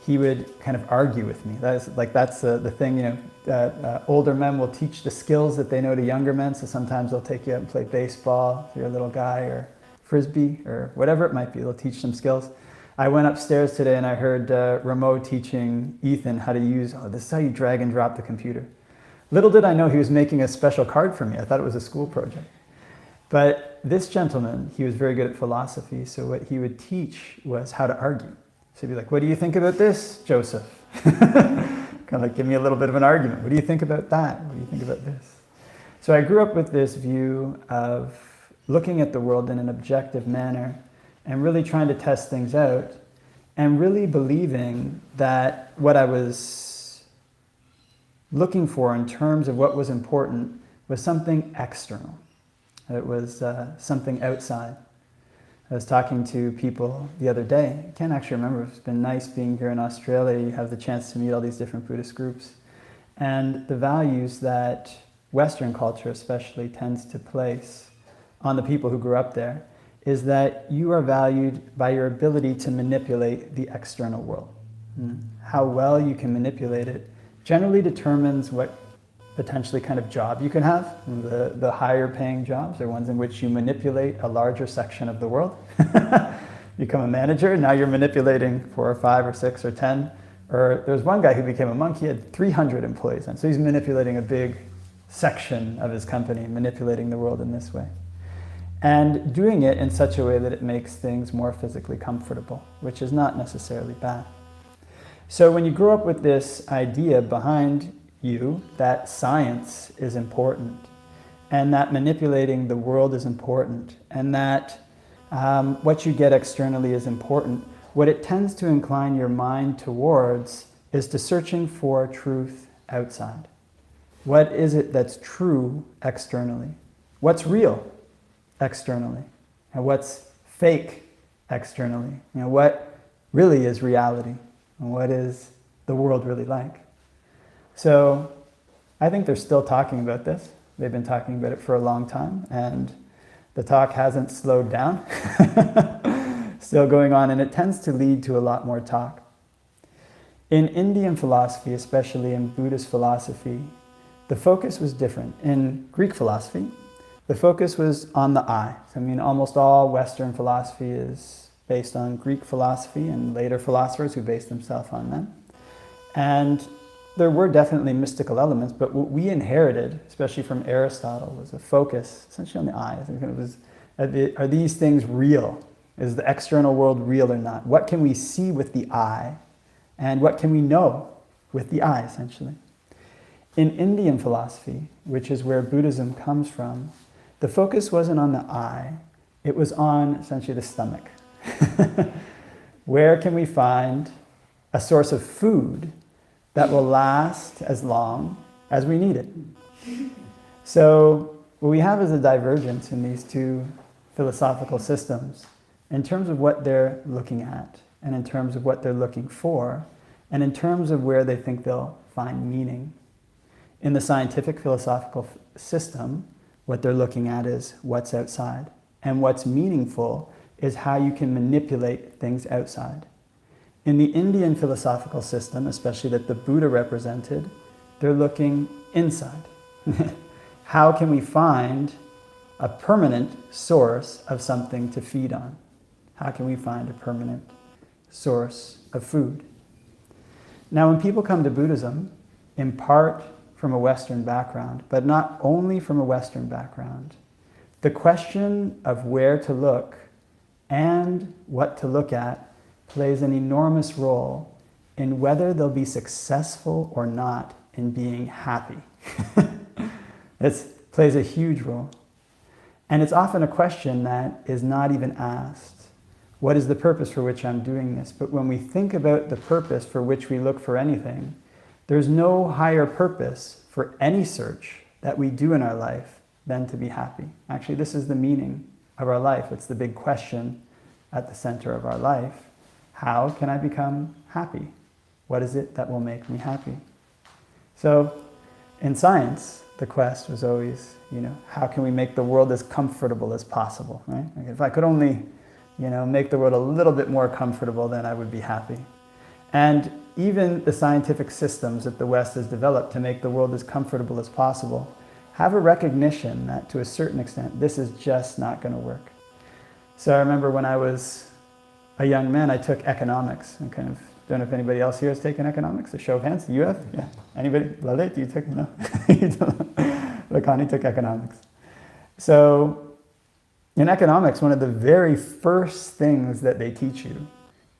he would kind of argue with me. That's the thing, older men will teach the skills that they know to younger men. So sometimes they'll take you out and play baseball if you're a little guy, or frisbee, or whatever it might be. They'll teach some skills. I went upstairs today and I heard Ramo teaching Ethan how to use, this is how you drag and drop the computer. Little did I know he was making a special card for me. I thought it was a school project. But this gentleman, he was very good at philosophy, so what he would teach was how to argue. So he'd be like, what do you think about this, Joseph? Kind of like, give me a little bit of an argument. What do you think about that? What do you think about this? So I grew up with this view of looking at the world in an objective manner and really trying to test things out, and really believing that what I was looking for in terms of what was important was something external. It was something outside. I was talking to people the other day. I can't actually remember. It's been nice being here in Australia. You have the chance to meet all these different Buddhist groups. And the values that Western culture especially tends to place on the people who grew up there is that you are valued by your ability to manipulate the external world. How well you can manipulate it generally determines what potentially kind of job you can have. The higher paying jobs are ones in which you manipulate a larger section of the world. Become a manager, now you're manipulating 4 or 5 or 6 or 10. Or there's one guy who became a monk, he had 300 employees, and so he's manipulating a big section of his company, manipulating the world in this way. And doing it in such a way that it makes things more physically comfortable, which is not necessarily bad. So when you grow up with this idea behind you that science is important, and that manipulating the world is important, and that what you get externally is important, what it tends to incline your mind towards is to searching for truth outside. What is it that's true externally? What's real externally? And what's fake externally? What really is reality? And what is the world really like? So I think they're still talking about this. They've been talking about it for a long time, and the talk hasn't slowed down. Still going on, and it tends to lead to a lot more talk. In Indian philosophy, especially in Buddhist philosophy, the focus was different. In Greek philosophy, the focus was on the I. So, almost all Western philosophy is based on Greek philosophy and later philosophers who based themselves on them. And there were definitely mystical elements, but what we inherited, especially from Aristotle, was a focus essentially on the I. It was, are these things real? Is the external world real or not? What can we see with the eye? And what can we know with the eye, essentially? In Indian philosophy, which is where Buddhism comes from, the focus wasn't on the eye, it was on essentially the stomach. Where can we find a source of food that will last as long as we need it? So what we have is a divergence in these two philosophical systems in terms of what they're looking at, and in terms of what they're looking for, and in terms of where they think they'll find meaning. In the scientific philosophical system, what they're looking at is what's outside. And what's meaningful is how you can manipulate things outside. In the Indian philosophical system, especially that the Buddha represented, they're looking inside. How can we find a permanent source of something to feed on? How can we find a permanent source of food? Now, when people come to Buddhism, in part from a Western background, but not only from a Western background, the question of where to look and what to look at plays an enormous role in whether they'll be successful or not in being happy. It plays a huge role. And it's often a question that is not even asked. What is the purpose for which I'm doing this? But when we think about the purpose for which we look for anything, there's no higher purpose for any search that we do in our life than to be happy. Actually, this is the meaning of our life. It's the big question at the center of our life. How can I become happy? What is it that will make me happy? So in science, the quest was always, how can we make the world as comfortable as possible, right? Like if I could only, make the world a little bit more comfortable, then I would be happy. And even the scientific systems that the West has developed to make the world as comfortable as possible have a recognition that to a certain extent, this is just not going to work. So I remember when I was a young man, I took economics. I don't know if anybody else here has taken economics. A show of hands. You have? Yeah. Anybody? Lalit, you took? No. Lakani took economics. So in economics, one of the very first things that they teach you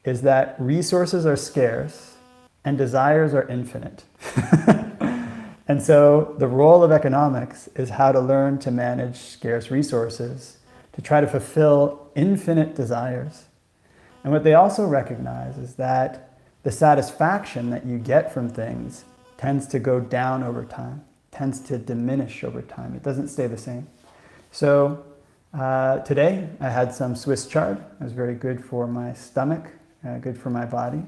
is that resources are scarce and desires are infinite. And so the role of economics is how to learn to manage scarce resources, to try to fulfill infinite desires. And what they also recognize is that the satisfaction that you get from things tends to go down over time, tends to diminish over time. It doesn't stay the same. So today I had some Swiss chard. It was very good for my stomach, good for my body.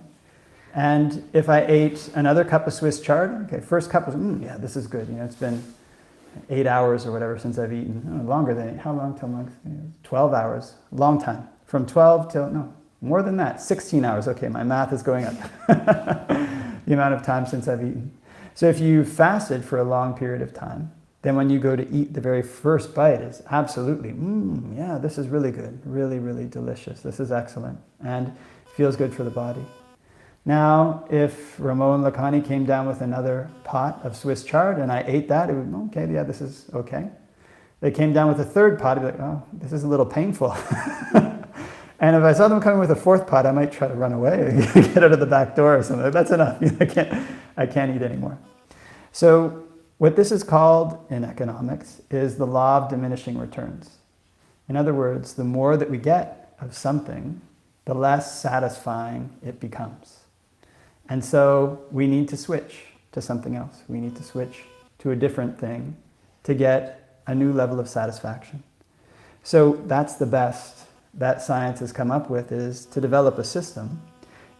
And if I ate another cup of Swiss chard, okay, first cup was, yeah, this is good. It's been 8 hours or whatever since I've eaten. Longer than 8. How long till monks? 12 hours. Long time. From 12 till, no, more than that. 16 hours. Okay, my math is going up. The amount of time since I've eaten. So if you fasted for a long period of time, then when you go to eat, the very first bite is absolutely, yeah, this is really good, really, really delicious. This is excellent, and feels good for the body. Now, if Ramon Lakani came down with another pot of Swiss chard and I ate that, it would, okay, yeah, this is okay. They came down with a third pot, I'd be like, oh, this is a little painful. And if I saw them coming with a fourth pot, I might try to run away, get out of the back door or something. That's enough. I can't eat anymore. So what this is called in economics is the law of diminishing returns. In other words, the more that we get of something, the less satisfying it becomes. And so we need to switch to something else. We need to switch to a different thing to get a new level of satisfaction. So that's the best that science has come up with, is to develop a system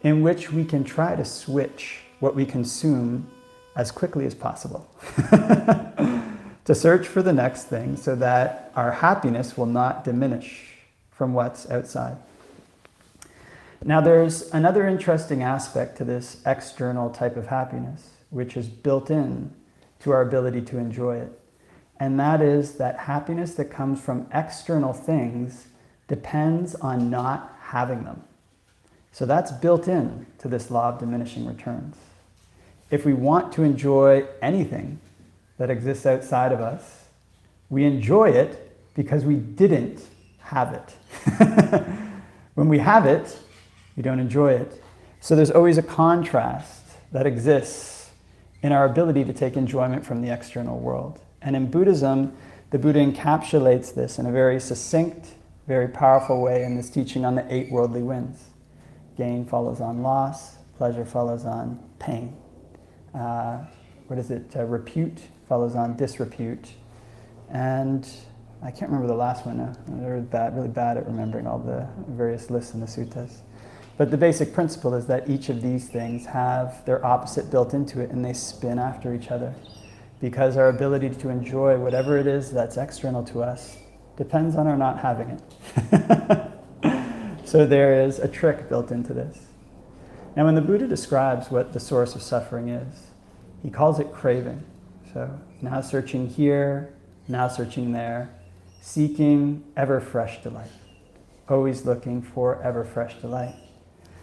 in which we can try to switch what we consume as quickly as possible. To search for the next thing so that our happiness will not diminish from what's outside. Now there's another interesting aspect to this external type of happiness, which is built in to our ability to enjoy it. And that is that happiness that comes from external things depends on not having them. So that's built in to this law of diminishing returns. If we want to enjoy anything that exists outside of us, we enjoy it because we didn't have it. When we have it, we don't enjoy it. So there's always a contrast that exists in our ability to take enjoyment from the external world. And in Buddhism, the Buddha encapsulates this in a very succinct, very powerful way in this teaching on the 8 worldly winds. Gain follows on loss, pleasure follows on pain. Repute follows on disrepute. And I can't remember the last one now. I'm really bad at remembering all the various lists in the suttas. But the basic principle is that each of these things have their opposite built into it, and they spin after each other. Because our ability to enjoy whatever it is that's external to us depends on our not having it. So there is a trick built into this. Now when the Buddha describes what the source of suffering is, he calls it craving. So now searching here, now searching there, seeking ever fresh delight, always looking for ever fresh delight.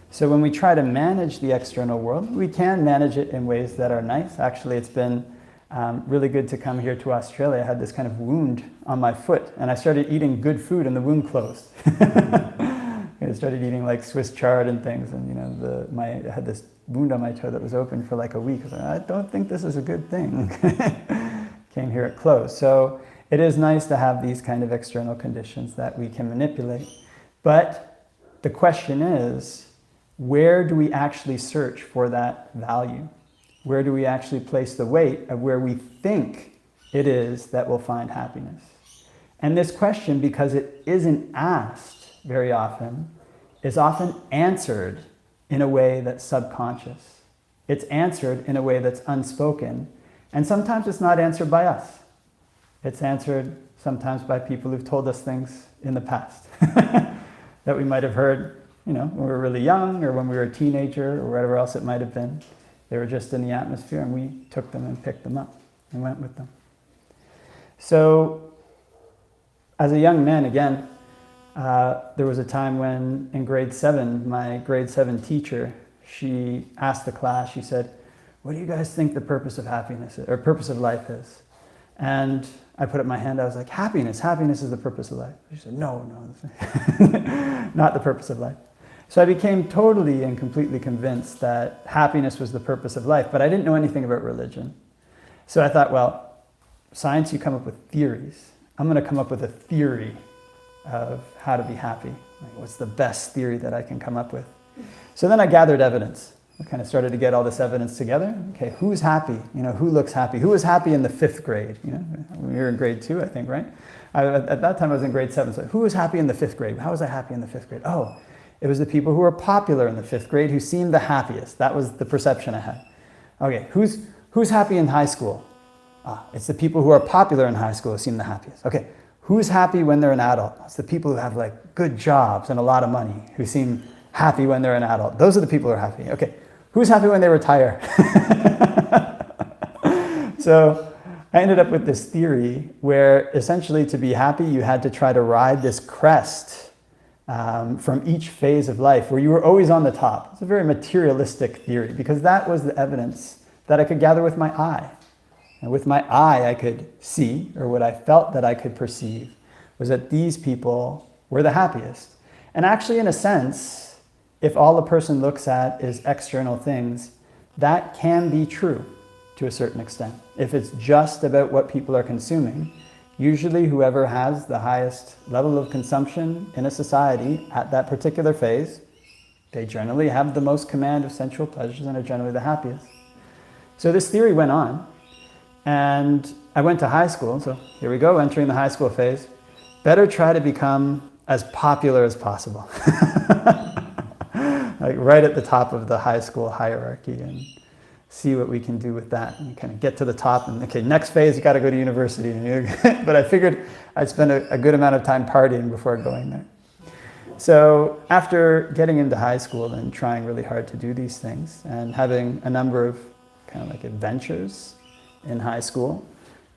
So when we try to manage the external world, we can manage it in ways that are nice. Actually, it's been really good to come here to Australia. I had this kind of wound on my foot, and I started eating good food, and the wound closed. I started eating like Swiss chard and things, and I had this wound on my toe that was open for like a week. I was like, I don't think this is a good thing. Came here, it closed. So it is nice to have these kind of external conditions that we can manipulate. But the question is, where do we actually search for that value? Where do we actually place the weight of where we think it is that we'll find happiness? And this question, because it isn't asked very often, is often answered in a way that's subconscious. It's answered in a way that's unspoken. And sometimes it's not answered by us. It's answered sometimes by people who've told us things in the past that we might have heard, when we were really young, or when we were a teenager, or whatever else it might have been. They were just in the atmosphere, and we took them and picked them up and went with them. So, as a young man, again, there was a time when in grade 7, my grade 7 teacher, she asked the class, she said, what do you guys think the purpose of happiness is, or purpose of life is? And I put up my hand, I was like, happiness is the purpose of life. She said, no, not the purpose of life. So I became totally and completely convinced that happiness was the purpose of life, but I didn't know anything about religion. So I thought, well, science, you come up with theories. I'm going to come up with a theory of how to be happy. Like, what's the best theory that I can come up with? So then I gathered evidence. I kind of started to get all this evidence together. Okay, who's happy? Who looks happy? Who was happy in the 5th grade? We were in grade 2, I think, right? At that time I was in grade 7. So who was happy in the 5th grade? How was I happy in the 5th grade? Oh, it was the people who were popular in the 5th grade who seemed the happiest. That was the perception I had. Okay, who's happy in high school? It's the people who are popular in high school who seem the happiest. Okay, who's happy when they're an adult? It's the people who have like good jobs and a lot of money who seem happy when they're an adult. Those are the people who are happy. Okay, who's happy when they retire? So I ended up with this theory where essentially to be happy, you had to try to ride this crest from each phase of life where you were always on the top. It's a very materialistic theory because that was the evidence that I could gather with my eye. And with my eye, I could see, or what I felt that I could perceive, was that these people were the happiest. And actually, in a sense, if all a person looks at is external things, that can be true to a certain extent. If it's just about what people are consuming, usually whoever has the highest level of consumption in a society at that particular phase, they generally have the most command of sensual pleasures and are generally the happiest. So this theory went on, and I went to high school, so here we go, entering the high school phase. Better try to become as popular as possible. Like right at the top of the high school hierarchy, and see what we can do with that. And kind of get to the top, and okay, next phase, you got to go to university. But I figured I'd spend a good amount of time partying before going there. So after getting into high school and trying really hard to do these things, and having a number of kind of like adventures in high school,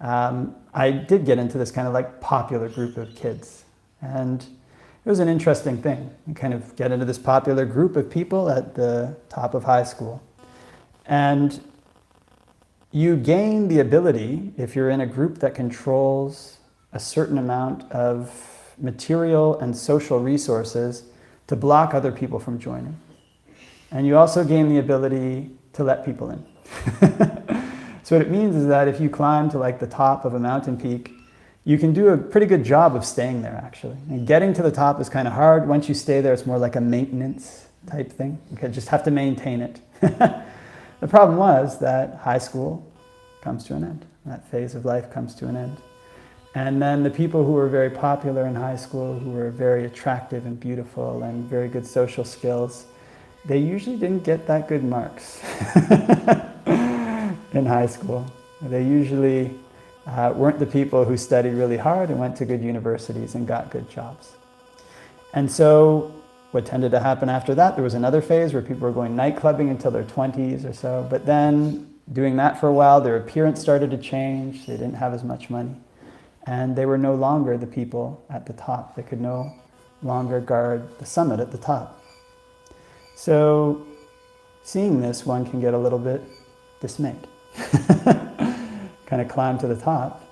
I did get into this kind of like popular group of kids. And it was an interesting thing. You kind of get into this popular group of people at the top of high school. And you gain the ability, if you're in a group that controls a certain amount of material and social resources, to block other people from joining. And you also gain the ability to let people in. So what it means is that if you climb to like the top of a mountain peak, you can do a pretty good job of staying there, actually. And getting to the top is kind of hard. Once you stay there, it's more like a maintenance type thing. You just have to maintain it. The problem was that high school comes to an end. That phase of life comes to an end. And then the people who were very popular in high school, who were very attractive and beautiful and very good social skills, they usually didn't get that good marks in high school. They usually weren't the people who studied really hard and went to good universities and got good jobs. And so what tended to happen after that, there was another phase where people were going night clubbing until their 20s or so, but then doing that for a while, their appearance started to change, they didn't have as much money, and they were no longer the people at the top. They could no longer guard the summit at the top. So seeing this, one can get a little bit dismayed. Kind of climb to the top,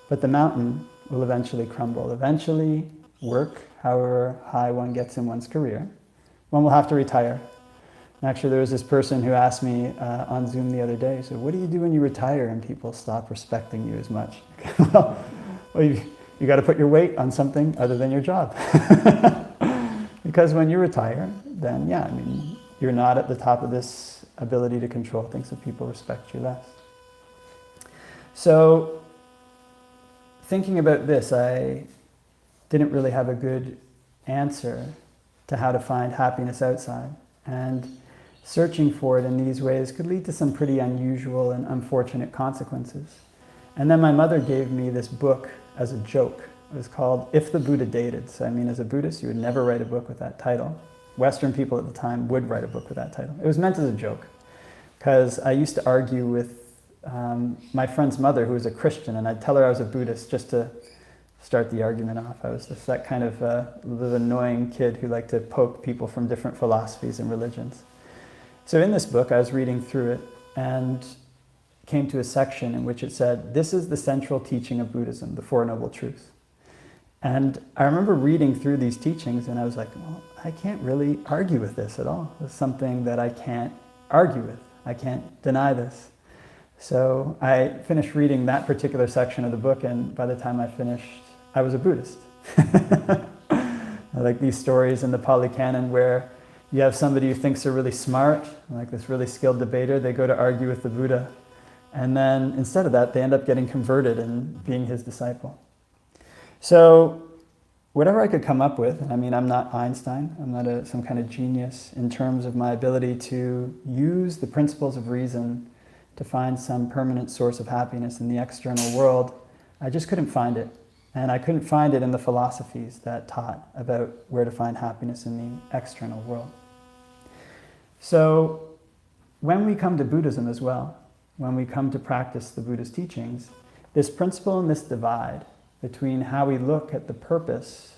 but the mountain will eventually crumble. Eventually, work, however high one gets in one's career, one will have to retire. And actually, there was this person who asked me on Zoom the other day, so what do you do when you retire and people stop respecting you as much? well, you got to put your weight on something other than your job. Because when you retire, then yeah, I mean, you're not at the top of this ability to control things, so people respect you less. So, thinking about this, I didn't really have a good answer to how to find happiness outside. And searching for it in these ways could lead to some pretty unusual and unfortunate consequences. And then my mother gave me this book as a joke. It was called If the Buddha Dated. So I mean, as a Buddhist, you would never write a book with that title. Western people at the time would write a book with that title. It was meant as a joke, because I used to argue with my friend's mother, who was a Christian, and I'd tell her I was a Buddhist just to start the argument off. I was just that kind of little annoying kid who liked to poke people from different philosophies and religions. So in this book, I was reading through it and came to a section in which it said, this is the central teaching of Buddhism, the Four Noble Truths. And I remember reading through these teachings and I was like, well, I can't really argue with this at all. It's something that I can't argue with. I can't deny this. So I finished reading that particular section of the book, and by the time I finished, I was a Buddhist. Like these stories in the Pali Canon where you have somebody who thinks they're really smart, like this really skilled debater, they go to argue with the Buddha, and then instead of that, they end up getting converted and being his disciple. So whatever I could come up with, I mean, I'm not Einstein, I'm not some kind of genius in terms of my ability to use the principles of reason to find some permanent source of happiness in the external world. I just couldn't find it. And I couldn't find it in the philosophies that taught about where to find happiness in the external world. So when we come to Buddhism as well, when we come to practice the Buddha's teachings, this principle and this divide between how we look at the purpose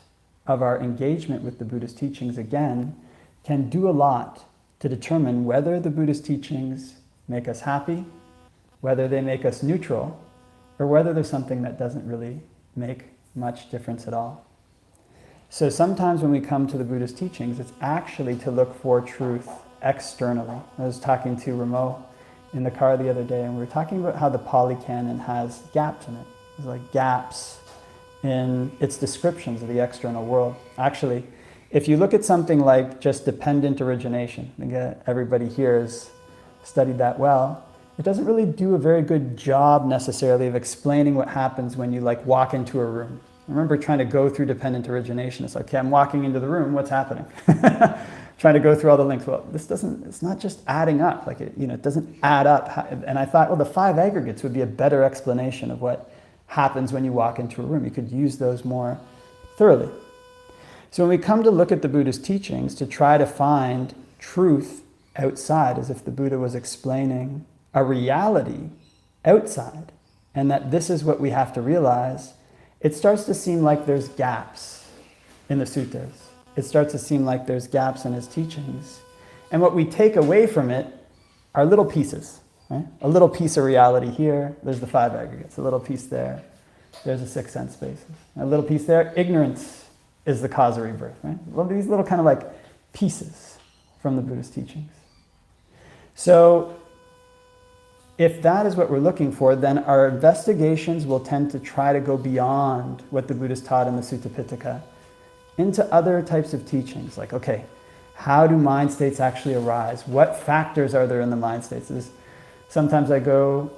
of our engagement with the Buddha's teachings, again, can do a lot to determine whether the Buddha's teachings make us happy, whether they make us neutral, or whether there's something that doesn't really make much difference at all. So sometimes when we come to the Buddha's teachings, it's actually to look for truth externally. I was talking to Ramo in the car the other day, and we were talking about how the Pali Canon has gaps in it. There's like gaps in its descriptions of the external world. Actually, if you look at something like just dependent origination, I think everybody here has studied that well, it doesn't really do a very good job necessarily of explaining what happens when you like walk into a room. I remember trying to go through dependent origination. It's like, okay, I'm walking into the room, what's happening? Trying to go through all the links. Well, it's not just adding up. Like it doesn't add up. And I thought, well, the 5 aggregates would be a better explanation of what happens when you walk into a room. You could use those more thoroughly. So when we come to look at the Buddha's teachings to try to find truth outside, as if the Buddha was explaining a reality outside, and that this is what we have to realize, it starts to seem like there's gaps in the suttas. It starts to seem like there's gaps in his teachings. And what we take away from it are little pieces. Right? A little piece of reality here, there's the 5 aggregates. A little piece there, there's the 6 sense spaces. A little piece there, ignorance is the cause of rebirth. Right? Well, these little kind of like pieces from the Buddhist teachings. So if that is what we're looking for, then our investigations will tend to try to go beyond what the Buddha's taught in the Sutta Pitaka into other types of teachings. Like, okay, how do mind states actually arise? What factors are there in the mind states? Sometimes I go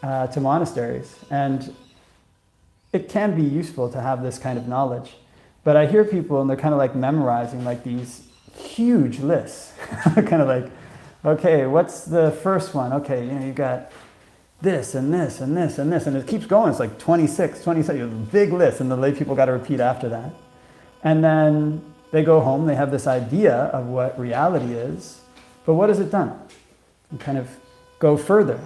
to monasteries, and it can be useful to have this kind of knowledge. But I hear people, and they're kind of like memorizing like these huge lists. Kind of like, okay, what's the first one? Okay, you got this and this and this and this, and it keeps going. It's like 26, 27, big list, and the lay people got to repeat after that. And then they go home, they have this idea of what reality is, but what has it done? And kind of go further,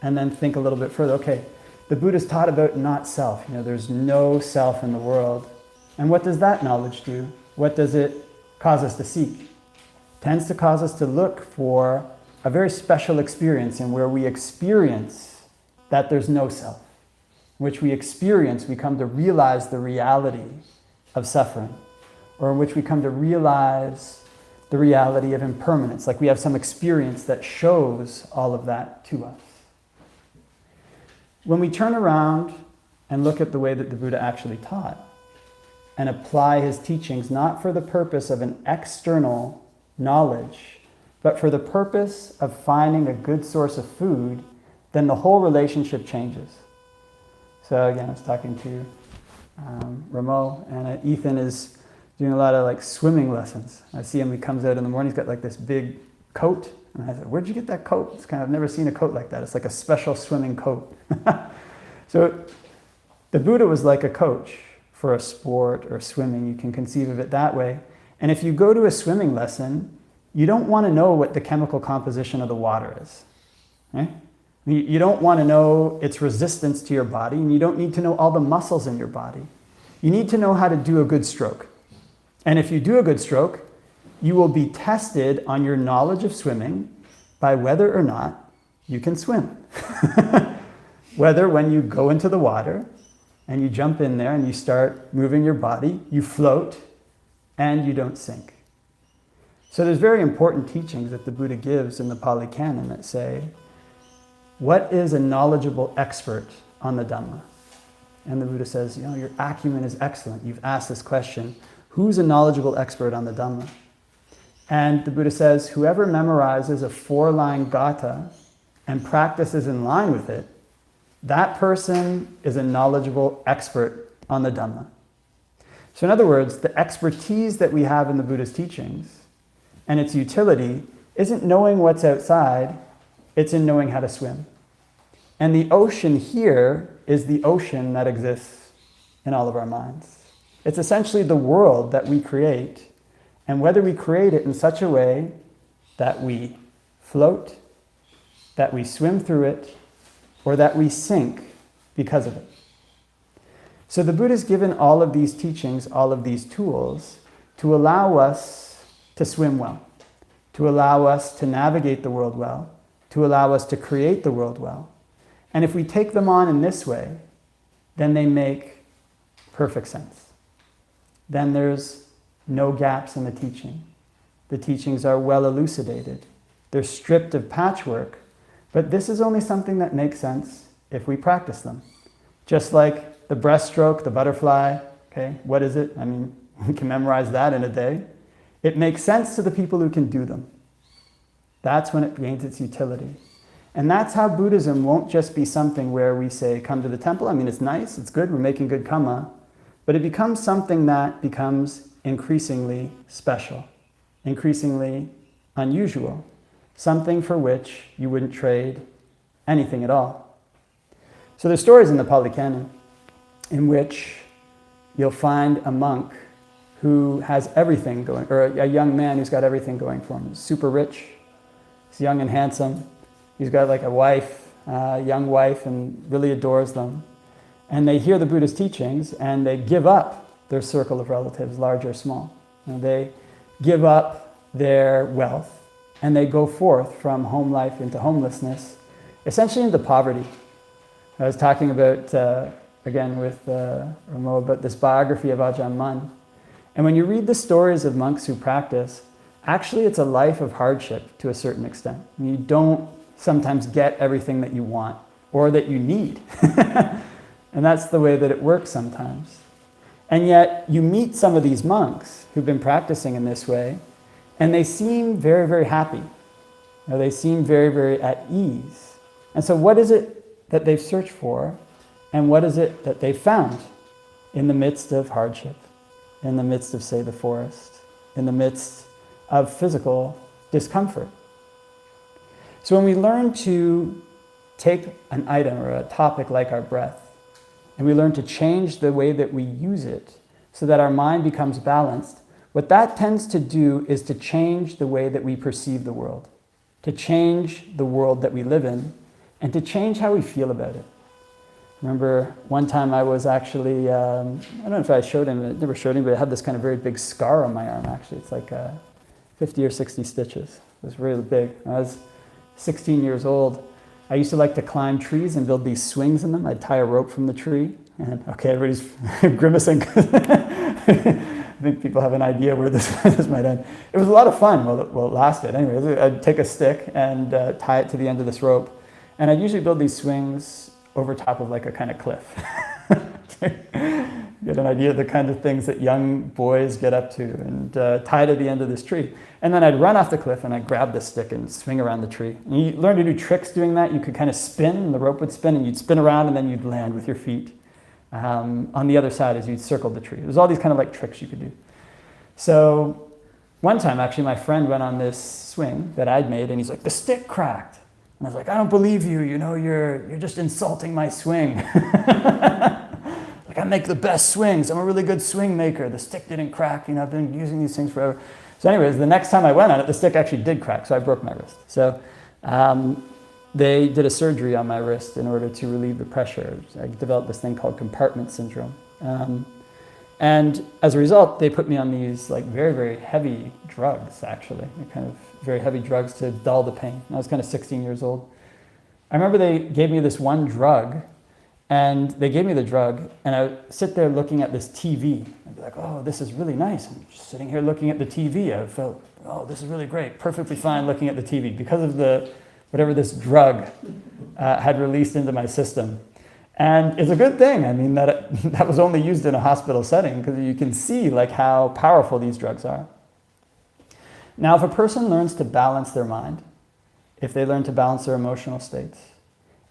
and then think a little bit further. Okay, the Buddha's taught about not self. There's no self in the world. And what does that knowledge do? What does it cause us to seek? It tends to cause us to look for a very special experience in where we experience that there's no self. In which we come to realize the reality of suffering, or in which we come to realize the reality of impermanence, like we have some experience that shows all of that to us. When we turn around and look at the way that the Buddha actually taught, and apply his teachings not for the purpose of an external knowledge, but for the purpose of finding a good source of food, then the whole relationship changes. So again, I was talking to Ramo, and Ethan is doing a lot of like swimming lessons. I see him, he comes out in the morning, he's got like this big coat. And I said, where'd you get that coat? I've never seen a coat like that. It's like a special swimming coat. So the Buddha was like a coach for a sport or swimming. You can conceive of it that way. And if you go to a swimming lesson, you don't want to know what the chemical composition of the water is. Right? You don't want to know its resistance to your body, and you don't need to know all the muscles in your body. You need to know how to do a good stroke. And if you do a good stroke, you will be tested on your knowledge of swimming by whether or not you can swim. Whether when you go into the water and you jump in there and you start moving your body, you float and you don't sink. So there's very important teachings that the Buddha gives in the Pali Canon that say, what is a knowledgeable expert on the Dhamma? And the Buddha says, your acumen is excellent. You've asked this question, who's a knowledgeable expert on the Dhamma? And the Buddha says, whoever memorizes a 4-line gatha and practices in line with it, that person is a knowledgeable expert on the Dhamma. So in other words, the expertise that we have in the Buddha's teachings and its utility isn't knowing what's outside, it's in knowing how to swim. And the ocean here is the ocean that exists in all of our minds. It's essentially the world that we create, and whether we create it in such a way that we float, that we swim through it, or that we sink because of it. So the Buddha's given all of these teachings, all of these tools, to allow us to swim well, to allow us to navigate the world well, to allow us to create the world well. And if we take them on in this way, then they make perfect sense. Then there's no gaps in the teaching. The teachings are well elucidated. They're stripped of patchwork, but this is only something that makes sense if we practice them. Just like the breaststroke, the butterfly, okay, what is it? I mean, we can memorize that in a day. It makes sense to the people who can do them. That's when it gains its utility. And that's how Buddhism won't just be something where we say, come to the temple. I mean, it's nice, it's good, we're making good karma, but it becomes something that becomes increasingly special, increasingly unusual, something for which you wouldn't trade anything at all. So there's stories in the Pali Canon in which you'll find a monk who has everything going, or a young man who's got everything going for him. He's super rich, he's young and handsome, he's got like a wife, young wife, and really adores them. And they hear the Buddha's teachings and they give up their circle of relatives, large or small. And they give up their wealth and they go forth from home life into homelessness, essentially into poverty. I was talking about, again with Ramo, about this biography of Ajahn Mun. And when you read the stories of monks who practice, actually it's a life of hardship to a certain extent. You don't sometimes get everything that you want or that you need. And that's the way that it works sometimes. And yet you meet some of these monks who've been practicing in this way, and they seem very, very happy. Or they seem very, very at ease. And so what is it that they've searched for, and what is it that they've found in the midst of hardship, in the midst of, say, the forest, in the midst of physical discomfort? So when we learn to take an item or a topic like our breath, and we learn to change the way that we use it so that our mind becomes balanced, what that tends to do is to change the way that we perceive the world, to change the world that we live in, and to change how we feel about it. Remember one time I was actually, I don't know if I showed him, I never showed him, but I had this kind of very big scar on my arm actually. It's like 50 or 60 stitches. It was really big. I was 16 years old. I used to like to climb trees and build these swings in them. I'd tie a rope from the tree. And okay, everybody's grimacing. I think people have an idea where this might end. It was a lot of fun while it lasted. Anyways, I'd take a stick and tie it to the end of this rope. And I'd usually build these swings over top of like a kind of cliff. Get an idea of the kind of things that young boys get up to, and tie to the end of this tree. And then I'd run off the cliff and I'd grab the stick and swing around the tree. And you learn to do tricks doing that. You could kind of spin, and the rope would spin, and you'd spin around, and then you'd land with your feet on the other side as you'd circle the tree. There's all these kind of like tricks you could do. So one time, actually, my friend went on this swing that I'd made, and he's like, the stick cracked. And I was like, I don't believe you. You know, you're just insulting my swing. Like, I make the best swings. I'm a really good swing maker. The stick didn't crack. You know, I've been using these things forever. So anyways, the next time I went on it, the stick actually did crack, so I broke my wrist. So they did a surgery on my wrist in order to relieve the pressure. I developed this thing called compartment syndrome. And as a result, they put me on these like very, very heavy drugs, actually. Kind of very heavy drugs to dull the pain. I was kind of 16 years old. I remember they gave me this one drug, and they gave me the drug, and I would sit there looking at this TV. I'd be like, oh, this is really nice. I'm just sitting here looking at the TV. I felt, oh, this is really great. Perfectly fine looking at the TV because of whatever this drug had released into my system. And it's a good thing, I mean, that was only used in a hospital setting, because you can see like how powerful these drugs are. Now, if a person learns to balance their mind, if they learn to balance their emotional states,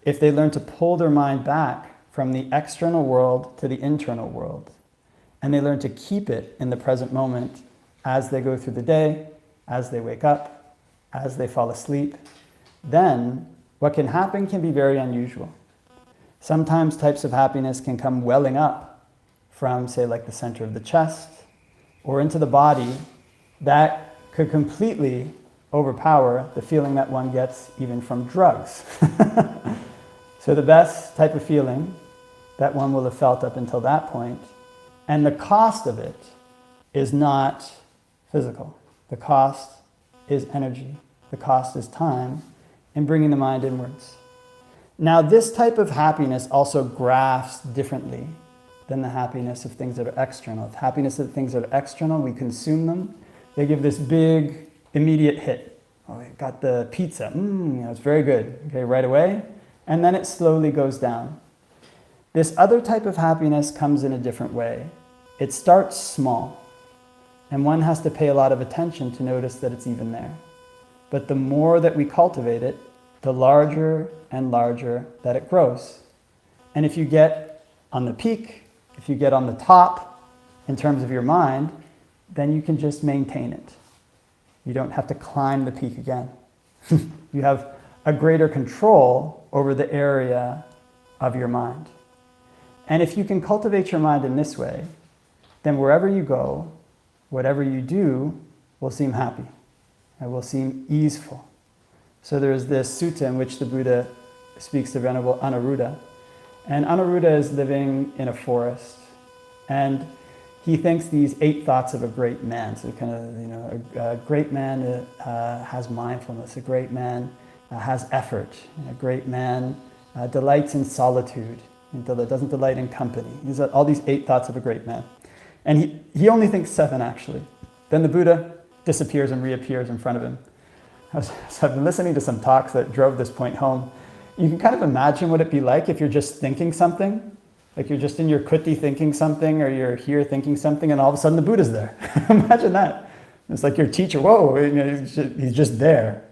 if they learn to pull their mind back from the external world to the internal world, and they learn to keep it in the present moment as they go through the day, as they wake up, as they fall asleep, then what can happen can be very unusual. Sometimes types of happiness can come welling up from, say, like the center of the chest or into the body that could completely overpower the feeling that one gets even from drugs. So the best type of feeling that one will have felt up until that point, and the cost of it is not physical. The cost is energy. The cost is time in bringing the mind inwards. Now, this type of happiness also graphs differently than the happiness of things that are external. The happiness of things that are external, we consume them. They give this big, immediate hit. Oh, I got the pizza. It's very good. Okay, right away. And then it slowly goes down. This other type of happiness comes in a different way. It starts small, and one has to pay a lot of attention to notice that it's even there. But the more that we cultivate it, the larger and larger that it grows. And if you get on the peak, if you get on the top in terms of your mind, then you can just maintain it. You don't have to climb the peak again. You have a greater control over the area of your mind. And if you can cultivate your mind in this way, then wherever you go, whatever you do will seem happy. It will seem easeful. So there's this sutta in which the Buddha speaks to Venerable Anuruddha. And Anuruddha is living in a forest. And he thinks these 8 thoughts of a great man. So kind of, a great man has mindfulness. A great man has effort. A great man delights in solitude. Doesn't delight in company. These are all these 8 thoughts of a great man. And he only thinks 7, actually. Then the Buddha disappears and reappears in front of him. So I've been listening to some talks that drove this point home. You can kind of imagine what it'd be like if you're just thinking something. Like you're just in your kuti thinking something, or you're here thinking something, and all of a sudden the Buddha's there. Imagine that. It's like your teacher, whoa, he's just there.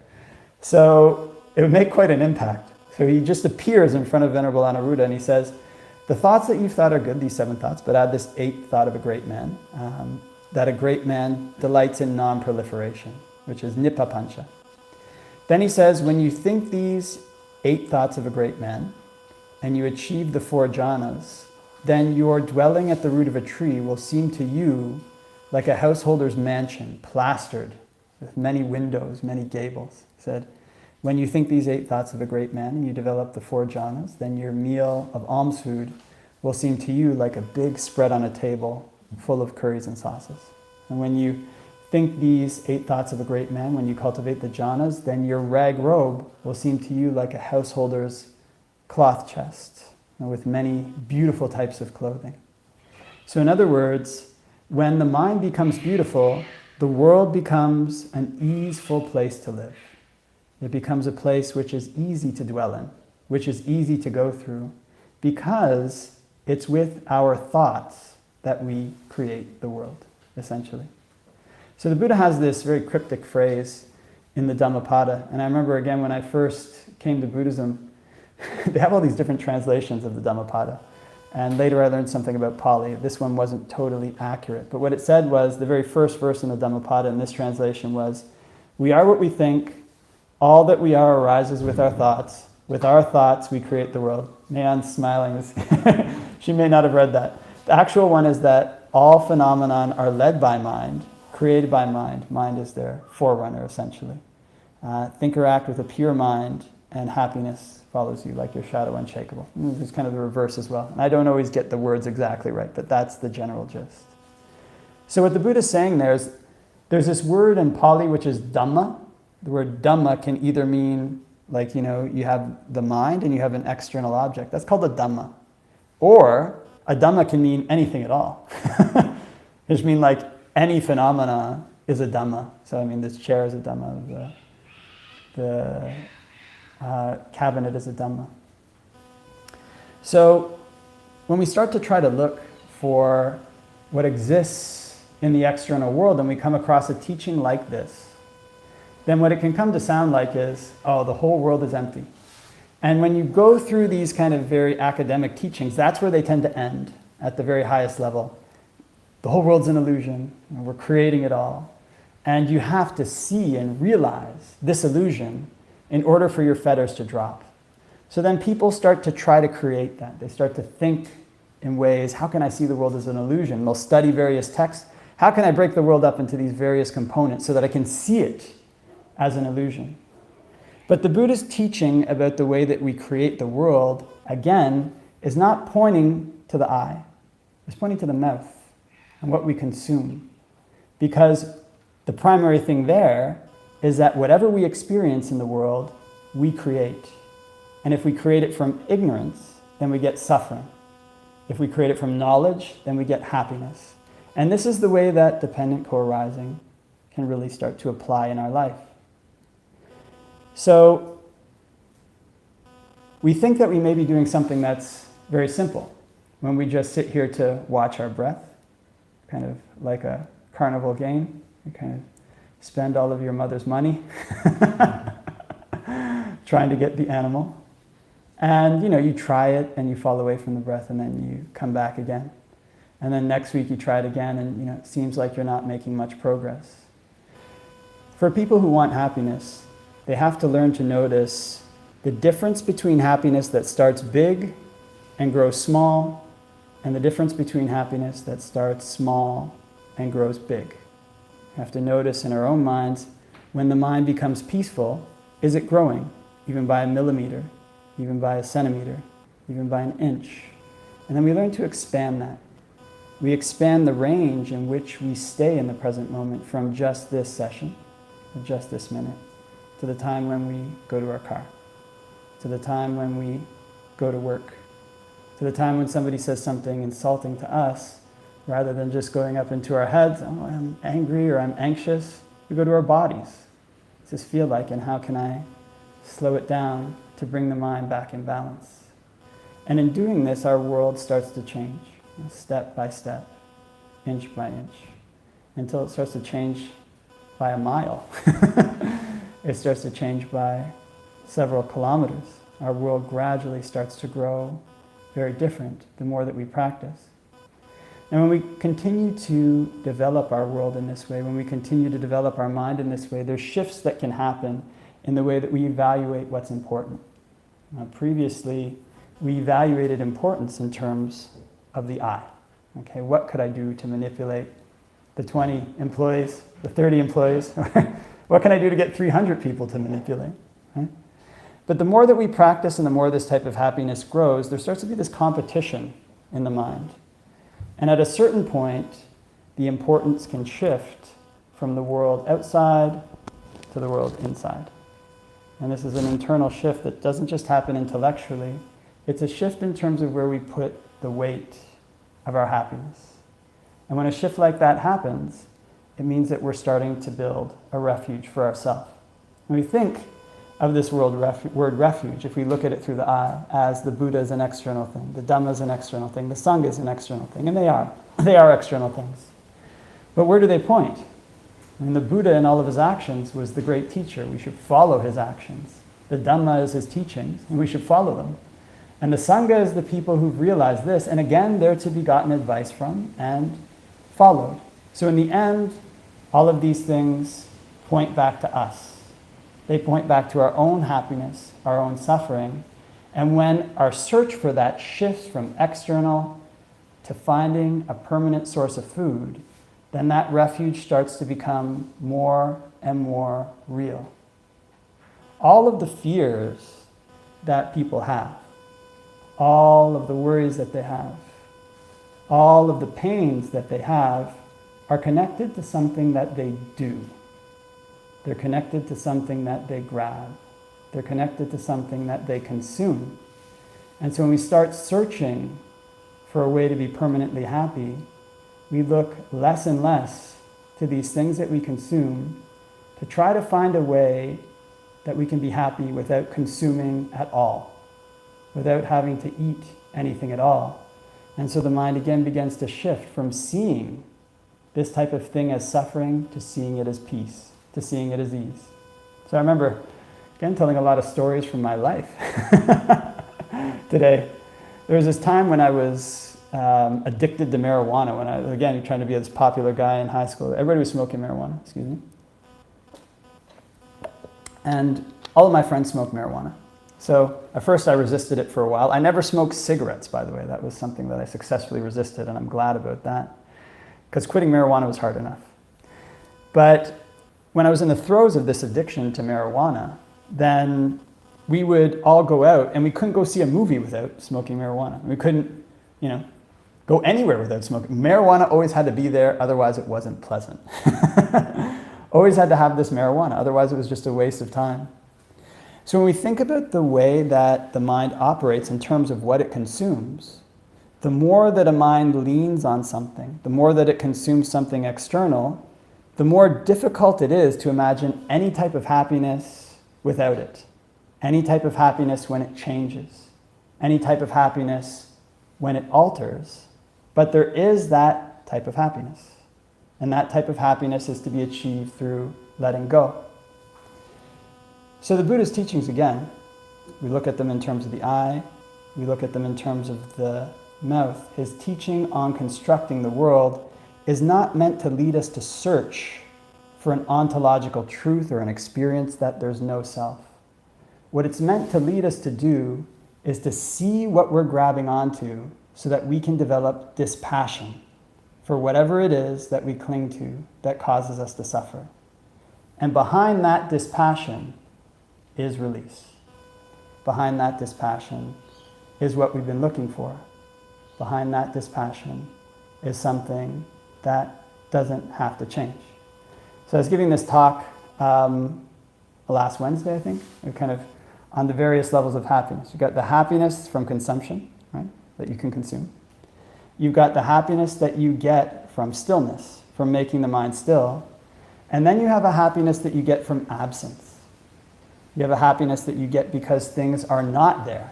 So it would make quite an impact. So he just appears in front of Venerable Anuruddha and he says, the thoughts that you've thought are good, these 7 thoughts, but add this 8th thought of a great man, that a great man delights in non-proliferation, which is nippapancha. Then he says, when you think these 8 thoughts of a great man, and you achieve the 4 jhanas, then your dwelling at the root of a tree will seem to you like a householder's mansion, plastered with many windows, many gables. He said, when you think these 8 thoughts of a great man and you develop the 4 jhanas, then your meal of alms food will seem to you like a big spread on a table full of curries and sauces. And when you think these 8 thoughts of a great man, when you cultivate the jhanas, then your rag robe will seem to you like a householder's cloth chest with many beautiful types of clothing. So in other words, when the mind becomes beautiful, the world becomes an easeful place to live. It becomes a place which is easy to dwell in, which is easy to go through, because it's with our thoughts that we create the world, essentially. So the Buddha has this very cryptic phrase in the Dhammapada, and I remember again when I first came to Buddhism, they have all these different translations of the Dhammapada, and later I learned something about Pali. This one wasn't totally accurate, but what it said was, the very first verse in the Dhammapada in this translation was, we are what we think, all that we are arises with our thoughts. With our thoughts, we create the world. Mayan's smiling. She may not have read that. The actual one is that all phenomenon are led by mind, created by mind. Mind is their forerunner, essentially. Think or act with a pure mind, and happiness follows you like your shadow unshakable. It's kind of the reverse as well. And I don't always get the words exactly right, but that's the general gist. So what the Buddha's saying there is, there's this word in Pali which is Dhamma. The word Dhamma can either mean, like, you have the mind and you have an external object. That's called a Dhamma. Or a Dhamma can mean anything at all. Which mean like any phenomena is a Dhamma. So I mean, this chair is a Dhamma. The cabinet is a Dhamma. So when we start to try to look for what exists in the external world and we come across a teaching like this, then what it can come to sound like is, oh, the whole world is empty. And when you go through these kind of very academic teachings, that's where they tend to end, at the very highest level. The whole world's an illusion, and we're creating it all. And you have to see and realize this illusion in order for your fetters to drop. So then people start to try to create that. They start to think in ways, how can I see the world as an illusion? They'll study various texts. How can I break the world up into these various components so that I can see it as an illusion? But the Buddha's teaching about the way that we create the world, again, is not pointing to the eye. It's pointing to the mouth and what we consume. Because the primary thing there is that whatever we experience in the world, we create. And if we create it from ignorance, then we get suffering. If we create it from knowledge, then we get happiness. And this is the way that dependent co-arising can really start to apply in our life. So we think that we may be doing something that's very simple when we just sit here to watch our breath, kind of like a carnival game. You kind of spend all of your mother's money trying to get the animal. And you try it and you fall away from the breath and then you come back again. And then next week you try it again and it seems like you're not making much progress. For people who want happiness, they have to learn to notice the difference between happiness that starts big and grows small, and the difference between happiness that starts small and grows big. We have to notice in our own minds, when the mind becomes peaceful, is it growing, even by a millimeter, even by a centimeter, even by an inch? And then we learn to expand that. We expand the range in which we stay in the present moment from just this session, or just this minute, to the time when we go to our car, to the time when we go to work, to the time when somebody says something insulting to us, rather than just going up into our heads, oh, I'm angry or I'm anxious, we go to our bodies. What's this feel like, and how can I slow it down to bring the mind back in balance? And in doing this, our world starts to change, step by step, inch by inch, until it starts to change by a mile. It starts to change by several kilometers. Our world gradually starts to grow very different the more that we practice. And when we continue to develop our world in this way, when we continue to develop our mind in this way, there's shifts that can happen in the way that we evaluate what's important. Previously, we evaluated importance in terms of the I. Okay, what could I do to manipulate the 20 employees, the 30 employees? What can I do to get 300 people to manipulate? Right? But the more that we practice and the more this type of happiness grows, there starts to be this competition in the mind. And at a certain point, the importance can shift from the world outside to the world inside. And this is an internal shift that doesn't just happen intellectually. It's a shift in terms of where we put the weight of our happiness. And when a shift like that happens, it means that we're starting to build a refuge for ourselves. When we think of this word refuge, if we look at it through the eye, as the Buddha is an external thing, the Dhamma is an external thing, the Sangha is an external thing, and they are external things. But where do they point? I mean, the Buddha in all of his actions was the great teacher. We should follow his actions. The Dhamma is his teachings, and we should follow them. And the Sangha is the people who've realized this, and again, they're to be gotten advice from and followed. So in the end, all of these things point back to us. They point back to our own happiness, our own suffering. And when our search for that shifts from external to finding a permanent source of food, then that refuge starts to become more and more real. All of the fears that people have, all of the worries that they have, all of the pains that they have are connected to something that they do. They're connected to something that they grab. They're connected to something that they consume. And so when we start searching for a way to be permanently happy, we look less and less to these things that we consume to try to find a way that we can be happy without consuming at all, without having to eat anything at all. And so the mind again begins to shift from seeing this type of thing as suffering to seeing it as peace, to seeing it as ease. So I remember, again, telling a lot of stories from my life today. There was this time when I was addicted to marijuana, when I, again, trying to be this popular guy in high school. Everybody was smoking marijuana, excuse me. And all of my friends smoked marijuana. So at first I resisted it for a while. I never smoked cigarettes, by the way. That was something that I successfully resisted, and I'm glad about that, because quitting marijuana was hard enough. But when I was in the throes of this addiction to marijuana, then we would all go out and we couldn't go see a movie without smoking marijuana. We couldn't, go anywhere without smoking. Marijuana always had to be there, otherwise it wasn't pleasant. Always had to have this marijuana, otherwise it was just a waste of time. So when we think about the way that the mind operates in terms of what it consumes, the more that a mind leans on something, the more that it consumes something external, the more difficult it is to imagine any type of happiness without it. Any type of happiness when it changes. Any type of happiness when it alters. But there is that type of happiness. And that type of happiness is to be achieved through letting go. So the Buddha's teachings, again, we look at them in terms of the eye, we look at them in terms of the mouth. His teaching on constructing the world is not meant to lead us to search for an ontological truth or an experience that there's no self. What it's meant to lead us to do is to see what we're grabbing onto so that we can develop dispassion for whatever it is that we cling to that causes us to suffer. And behind that dispassion is release. Behind that dispassion is what we've been looking for. Behind that dispassion is something that doesn't have to change. So I was giving this talk last Wednesday, I think, kind of on the various levels of happiness. You've got the happiness from consumption, right, that you can consume. You've got the happiness that you get from stillness, from making the mind still. And then you have a happiness that you get from absence. You have a happiness that you get because things are not there.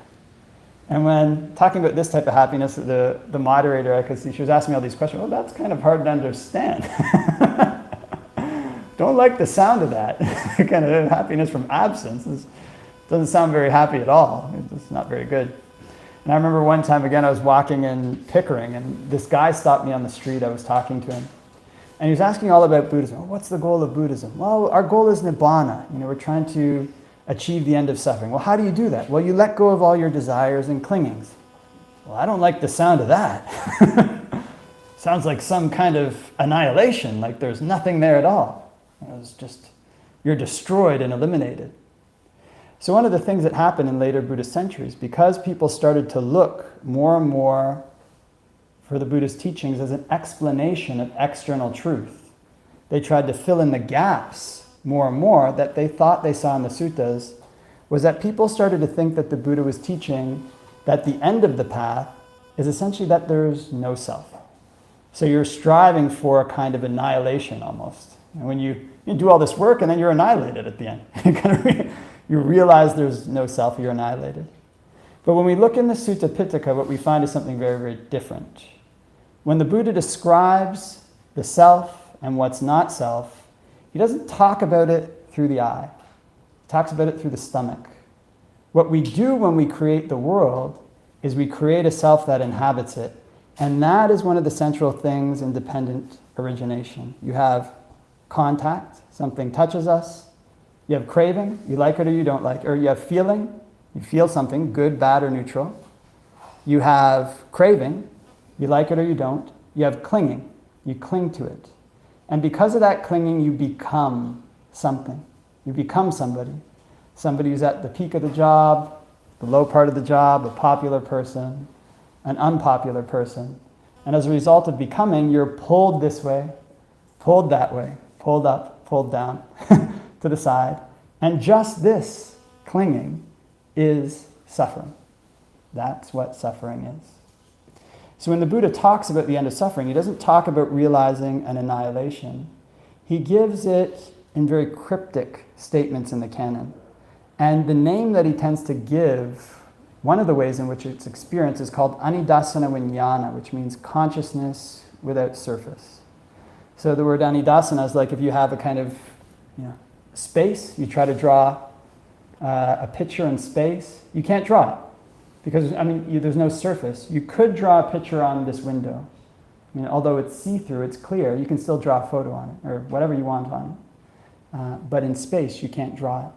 And when talking about this type of happiness, the moderator, I could see, she was asking me all these questions. Well, that's kind of hard to understand. Don't like the sound of that. Kind of happiness from absence. Doesn't sound very happy at all. It's not very good. And I remember one time, again, I was walking in Pickering, and this guy stopped me on the street. I was talking to him. And he was asking all about Buddhism. Well, what's the goal of Buddhism? Well, our goal is Nibbana. We're trying to achieve the end of suffering. Well, how do you do that? Well, you let go of all your desires and clingings. Well, I don't like the sound of that. Sounds like some kind of annihilation, like there's nothing there at all. It's just, you're destroyed and eliminated. So one of the things that happened in later Buddhist centuries, because people started to look more and more for the Buddhist teachings as an explanation of external truth, they tried to fill in the gaps more and more that they thought they saw in the suttas, was that people started to think that the Buddha was teaching that the end of the path is essentially that there's no self. So you're striving for a kind of annihilation almost. And when you do all this work and then you're annihilated at the end. You realize there's no self, you're annihilated. But when we look in the Sutta Pitaka, what we find is something very, very different. When the Buddha describes the self and what's not self, he doesn't talk about it through the eye. He talks about it through the stomach. What we do when we create the world is we create a self that inhabits it. And that is one of the central things in dependent origination. You have contact, something touches us. You have craving, you like it or you don't like it. Or you have feeling, you feel something, good, bad, or neutral. You have craving, you like it or you don't. You have clinging, you cling to it. And because of that clinging, you become something. You become somebody. Somebody who's at the peak of the job, the low part of the job, a popular person, an unpopular person. And as a result of becoming, you're pulled this way, pulled that way, pulled up, pulled down. To the side, and just this clinging is suffering. That's what suffering is. So when the Buddha talks about the end of suffering, he doesn't talk about realizing an annihilation. He gives it in very cryptic statements in the canon. And the name that he tends to give, one of the ways in which it's experienced, is called Anidasana Vijnana, which means consciousness without surface. So the word Anidasana is like if you have a kind of, space, you try to draw a picture in space, you can't draw it because, there's no surface. You could draw a picture on this window. Although it's see-through, it's clear, you can still draw a photo on it or whatever you want on it. But in space, you can't draw it.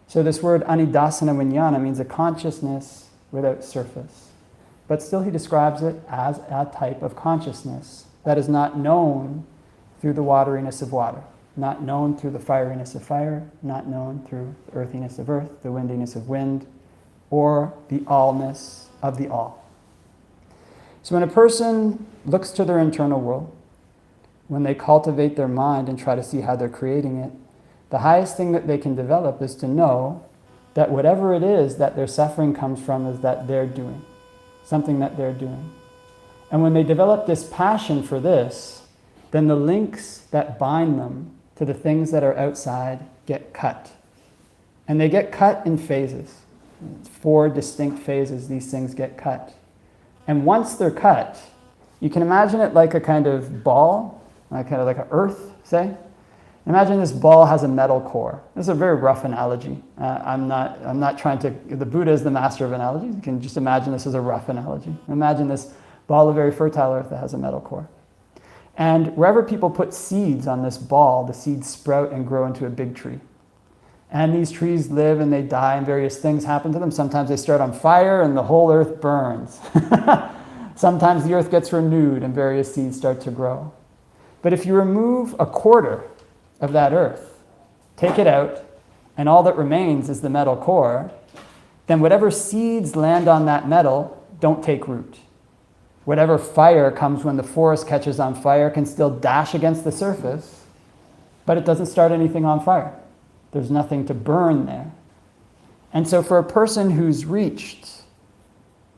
So this word Anidasana Vijnana means a consciousness without surface. But still he describes it as a type of consciousness that is not known through the wateriness of water. not known through the fieriness of fire, not known through the earthiness of earth, the windiness of wind, or the allness of the all. So when a person looks to their internal world, when they cultivate their mind and try to see how they're creating it, the highest thing that they can develop is to know that whatever it is that their suffering comes from is that they're doing, something that they're doing. And when they develop this passion for this, then the links that bind them to the things that are outside get cut. And they get cut in phases. It's 4 distinct phases these things get cut. And once they're cut, you can imagine it like a kind of ball, kind of like an earth, say. Imagine this ball has a metal core. This is a very rough analogy. I'm not trying to, the Buddha is the master of analogies. You can just imagine this as a rough analogy. Imagine this ball of very fertile earth that has a metal core. And wherever people put seeds on this ball, the seeds sprout and grow into a big tree. And these trees live and they die and various things happen to them. Sometimes they start on fire and the whole earth burns. Sometimes the earth gets renewed and various seeds start to grow. But if you remove a quarter of that earth, take it out, and all that remains is the metal core, then whatever seeds land on that metal don't take root. Whatever fire comes when the forest catches on fire can still dash against the surface, but it doesn't start anything on fire. There's nothing to burn there. And so for a person who's reached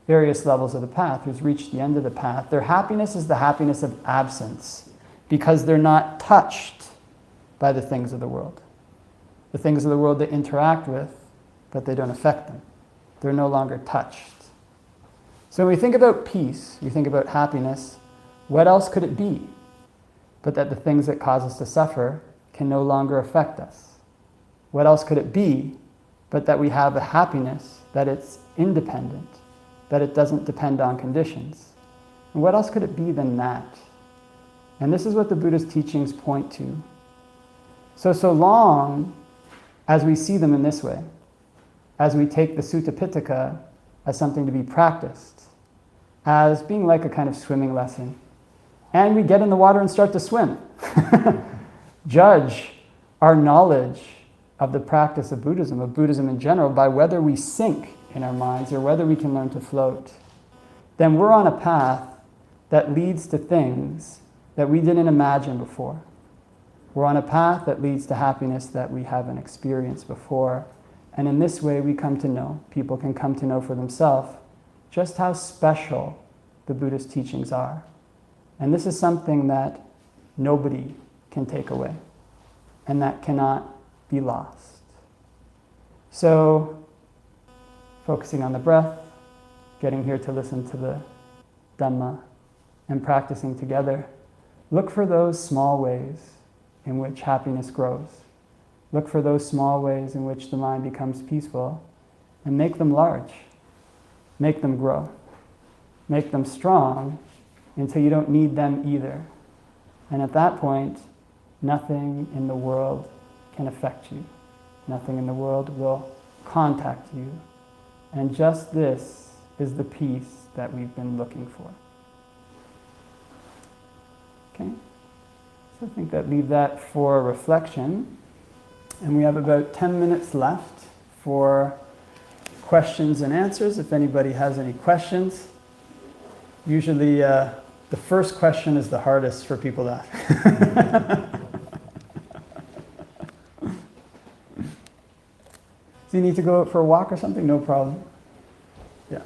various levels of the path, who's reached the end of the path, their happiness is the happiness of absence because they're not touched by the things of the world. The things of the world they interact with, but they don't affect them. They're no longer touched. So when we think about peace, we think about happiness, what else could it be but that the things that cause us to suffer can no longer affect us? What else could it be but that we have a happiness, that it's independent, that it doesn't depend on conditions? And what else could it be than that? And this is what the Buddha's teachings point to. So long as we see them in this way, as we take the Sutta Pitaka as something to be practiced, as being like a kind of swimming lesson, and we get in the water and start to swim, judge our knowledge of the practice of Buddhism in general, by whether we sink in our minds or whether we can learn to float, then we're on a path that leads to things that we didn't imagine before. We're on a path that leads to happiness that we haven't experienced before. And in this way, we come to know, people can come to know for themselves just how special the Buddha's teachings are. And this is something that nobody can take away and that cannot be lost. So, focusing on the breath, getting here to listen to the Dhamma, and practicing together, look for those small ways in which happiness grows. Look for those small ways in which the mind becomes peaceful, and make them large. Make them grow. Make them strong until you don't need them either. And at that point, nothing in the world can affect you. Nothing in the world will contact you. And just this is the peace that we've been looking for. Okay? So I think that leave that for reflection. And we have about 10 minutes left for questions and answers, if anybody has any questions. Usually the first question is the hardest for people to ask. Do you need to go out for a walk or something? No problem. Yeah.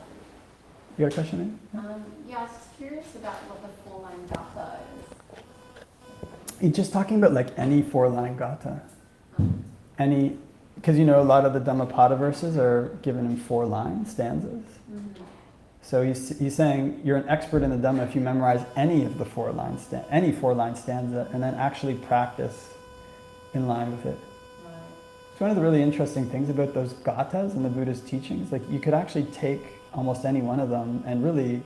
You got a question, Amy? Yeah, I was just curious about what the four-line gatha is. You're just talking about like any four-line gatha. Any, because you know a lot of the Dhammapada verses are given in 4-line stanzas. Mm-hmm. So he's saying you're an expert in the Dhamma if you memorize any of the 4-line any 4-line stanza and then actually practice in line with it. Right. It's one of the really interesting things about those gathas in the Buddha's teachings. Like you could actually take almost any one of them and really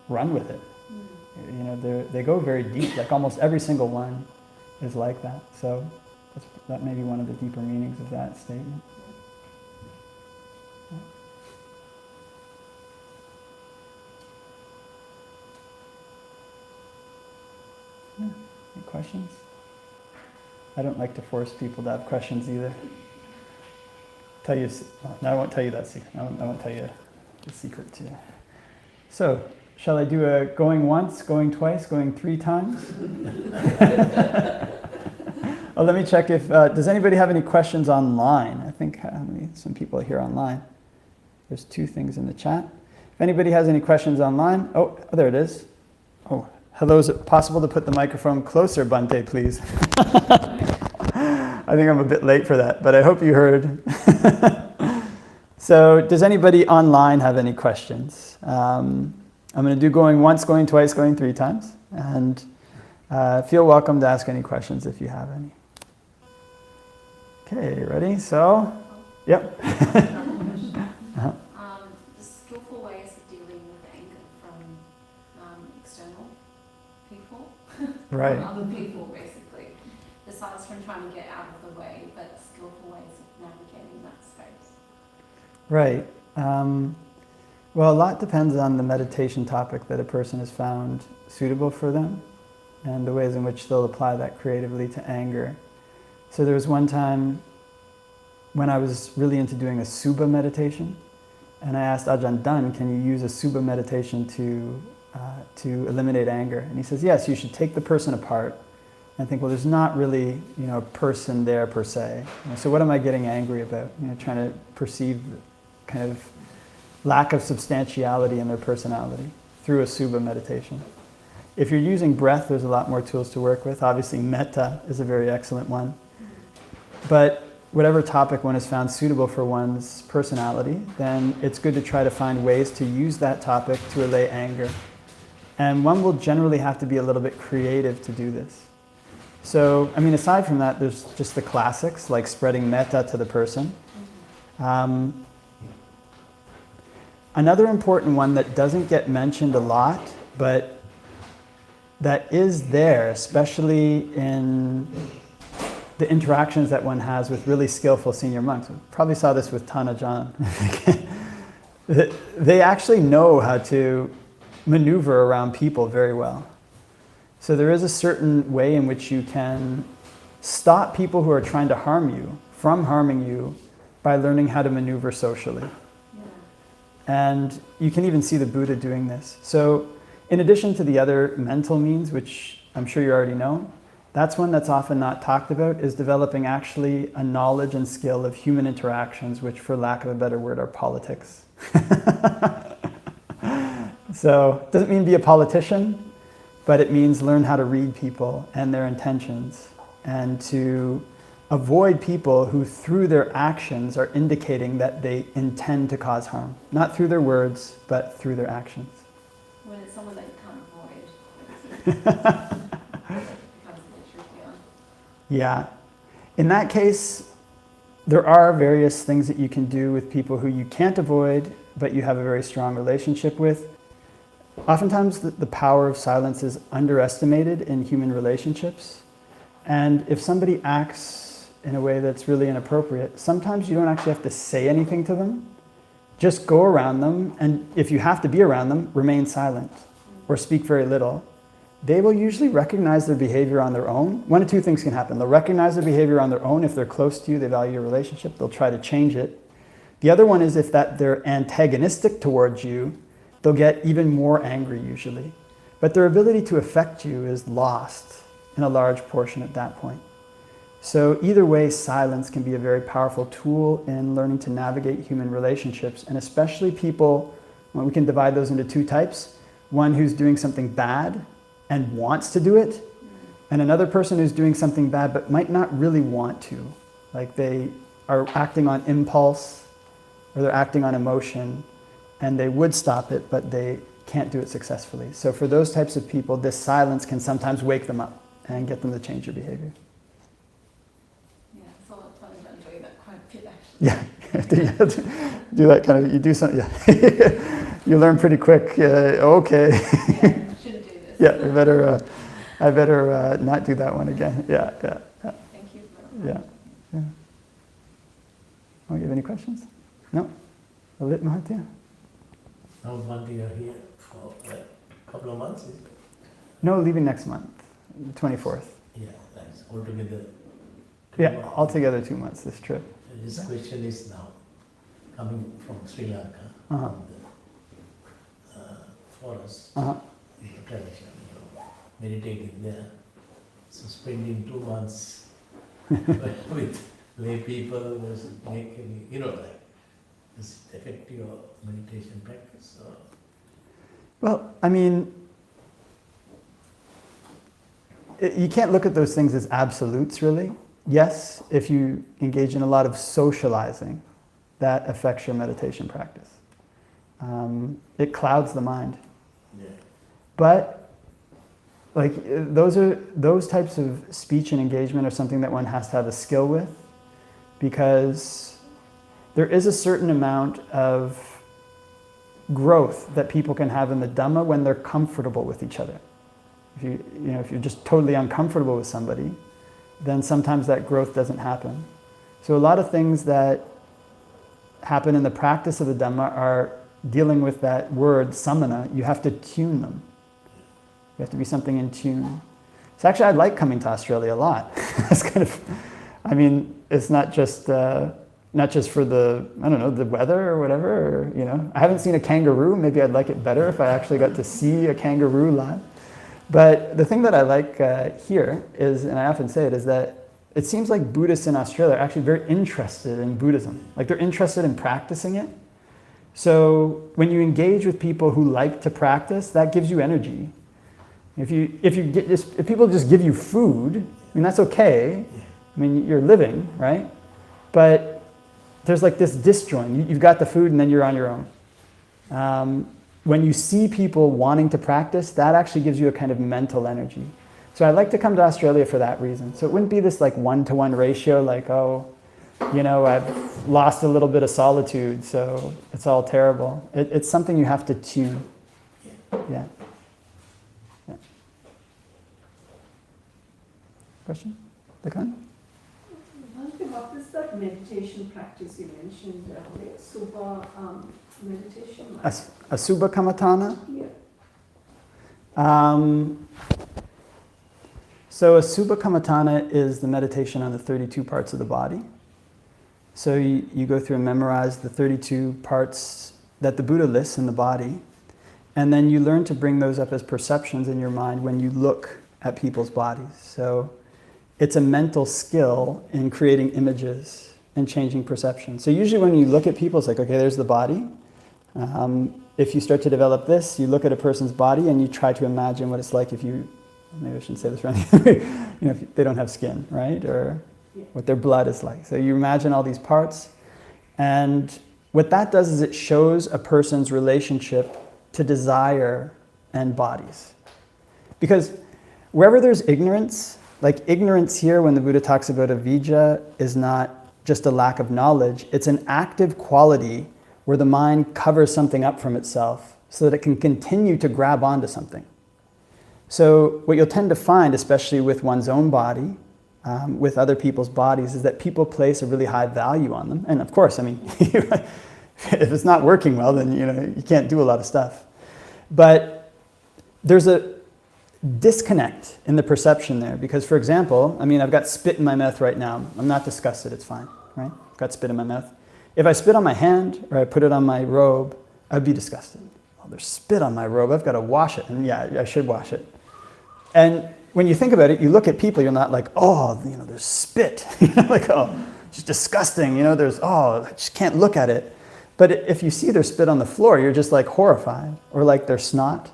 run with it. Mm. You know, they go very deep. Like almost every single one is like that. So that may be one of the deeper meanings of that statement. Yeah. Any questions? I don't like to force people to have questions either. No, I won't tell you that secret. I won't tell you the secret too. So, shall I do a going once, going twice, going 3 times? Oh, let me check if, does anybody have any questions online? I think some people are here online. There's 2 things in the chat. If anybody has any questions online, oh, there it is. Oh, hello, is it possible to put the microphone closer, Bhante, please? I think I'm a bit late for that, but I hope you heard. So, does anybody online have any questions? I'm going to do going once, going twice, going 3 times. And feel welcome to ask any questions if you have any. Okay, ready? So, yep. The skillful ways of dealing with anger from external people. Right. From other people, basically. Besides from trying to get out of the way, but skillful ways of navigating that space. Right. Well, a lot depends on the meditation topic that a person has found suitable for them and the ways in which they'll apply that creatively to anger. So there was one time when I was really into doing a Subha meditation, and I asked Ajahn Dunn, can you use a Subha meditation to eliminate anger? And he says, yes, you should take the person apart and think, well, there's not really, a person there per se. So what am I getting angry about? Trying to perceive kind of lack of substantiality in their personality through a Subha meditation. If you're using breath, there's a lot more tools to work with. Obviously, metta is a very excellent one. But whatever topic one has found suitable for one's personality, then it's good to try to find ways to use that topic to allay anger. And one will generally have to be a little bit creative to do this. So, aside from that, there's just the classics, like spreading metta to the person. Another important one that doesn't get mentioned a lot, but that is there, especially in the interactions that one has with really skillful senior monks. We probably saw this with Tanajan. They actually know how to maneuver around people very well. So there is a certain way in which you can stop people who are trying to harm you from harming you by learning how to maneuver socially. Yeah. And you can even see the Buddha doing this. So in addition to the other mental means, which I'm sure you already know, that's one that's often not talked about, is developing actually a knowledge and skill of human interactions, which for lack of a better word are politics. So it doesn't mean be a politician, but it means learn how to read people and their intentions and to avoid people who through their actions are indicating that they intend to cause harm. Not through their words, but through their actions. When it's someone that you can't avoid. Yeah. In that case, there are various things that you can do with people who you can't avoid, but you have a very strong relationship with. Oftentimes, the power of silence is underestimated in human relationships. And if somebody acts in a way that's really inappropriate, sometimes you don't actually have to say anything to them. Just go around them, and if you have to be around them, remain silent or speak very little. They will usually recognize their behavior on their own. One of 2 things can happen. They'll recognize their behavior on their own. If they're close to you, they value your relationship, they'll try to change it. The other one is if they're antagonistic towards you, they'll get even more angry usually. But their ability to affect you is lost in a large portion at that point. So either way, silence can be a very powerful tool in learning to navigate human relationships, and especially people, we can divide those into 2 types. One who's doing something bad and wants to do it, and another person who's doing something bad but might not really want to. Like they are acting on impulse or they're acting on emotion and they would stop it, but they can't do it successfully. So for those types of people, this silence can sometimes wake them up and get them to change their behavior. Yeah, it's all fun about doing that quite a bit actually. Yeah, do that kind of, you do something, yeah. You learn pretty quick, okay. Yeah, shouldn't do this. Yeah, I better not do that one again. Yeah. Thank you. Yeah. Oh, you have any questions? No? Lalit Mahathir? Now, Bhante, you're here for a couple of months, is it? No, leaving next month, 24th. Yeah, thanks. Altogether Yeah, altogether 2 months, this trip. This question is now coming from Sri Lanka, Uh-huh. from the forest, Uh-huh. tradition, meditating there. So spending 2 months with lay people was making, like, does it affect your meditation practice? Or? Well, I mean, you can't look at those things as absolutes, really. Yes, if you engage in a lot of socializing, that affects your meditation practice. It clouds the mind. Yeah. But like those types of speech and engagement are something that one has to have a skill with, because there is a certain amount of growth that people can have in the Dhamma when they're comfortable with each other. If you're just totally uncomfortable with somebody, then sometimes that growth doesn't happen. So a lot of things that happen in the practice of the Dhamma are dealing with that word, samana. You have to tune them. You have to be something in tune. So actually, I like coming to Australia a lot. It's it's not just for the weather or whatever. I haven't seen a kangaroo. Maybe I'd like it better if I actually got to see a kangaroo live. But the thing that I like here is, and I often say it, is that it seems like Buddhists in Australia are actually very interested in Buddhism. Like they're interested in practicing it. So when you engage with people who like to practice, that gives you energy. If people just give you food, that's okay. You're living, right? But there's like this disjoint. You've got the food and then you're on your own. When you see people wanting to practice, that actually gives you a kind of mental energy. So I like to come to Australia for that reason. So it wouldn't be this like 1-to-1 ratio, like, I've lost a little bit of solitude, so it's all terrible. It's something you have to tune. Yeah. Question? Dekan? One thing, what is that meditation practice you mentioned earlier? Subha meditation? Asubha Kamatana? Yeah. So Asubha Kamatana is the meditation on the 32 parts of the body. So you go through and memorize the 32 parts that the Buddha lists in the body, and then you learn to bring those up as perceptions in your mind when you look at people's bodies. So it's a mental skill in creating images and changing perception. So usually when you look at people, it's like, okay, there's the body. If you start to develop this, you look at a person's body and you try to imagine what it's like if you, maybe I shouldn't say this wrong, if they don't have skin, right? Or what their blood is like. So you imagine all these parts, and what that does is it shows a person's relationship to desire and bodies. Because wherever there's ignorance, like ignorance here when the Buddha talks about avidya is not just a lack of knowledge, it's an active quality where the mind covers something up from itself so that it can continue to grab onto something. So what you'll tend to find, especially with one's own body, with other people's bodies, is that people place a really high value on them. And of course, if it's not working well, then you can't do a lot of stuff. But there's a disconnect in the perception there, because, for example, I've got spit in my mouth right now. I'm not disgusted, it's fine, right? I've got spit in my mouth. If I spit on my hand or I put it on my robe, I'd be disgusted. Oh, there's spit on my robe, I've got to wash it. And yeah, I should wash it. And when you think about it, you look at people, you're not like, there's spit. Like, oh, it's disgusting. I just can't look at it. But if you see their spit on the floor, you're just like horrified. Or like their snot.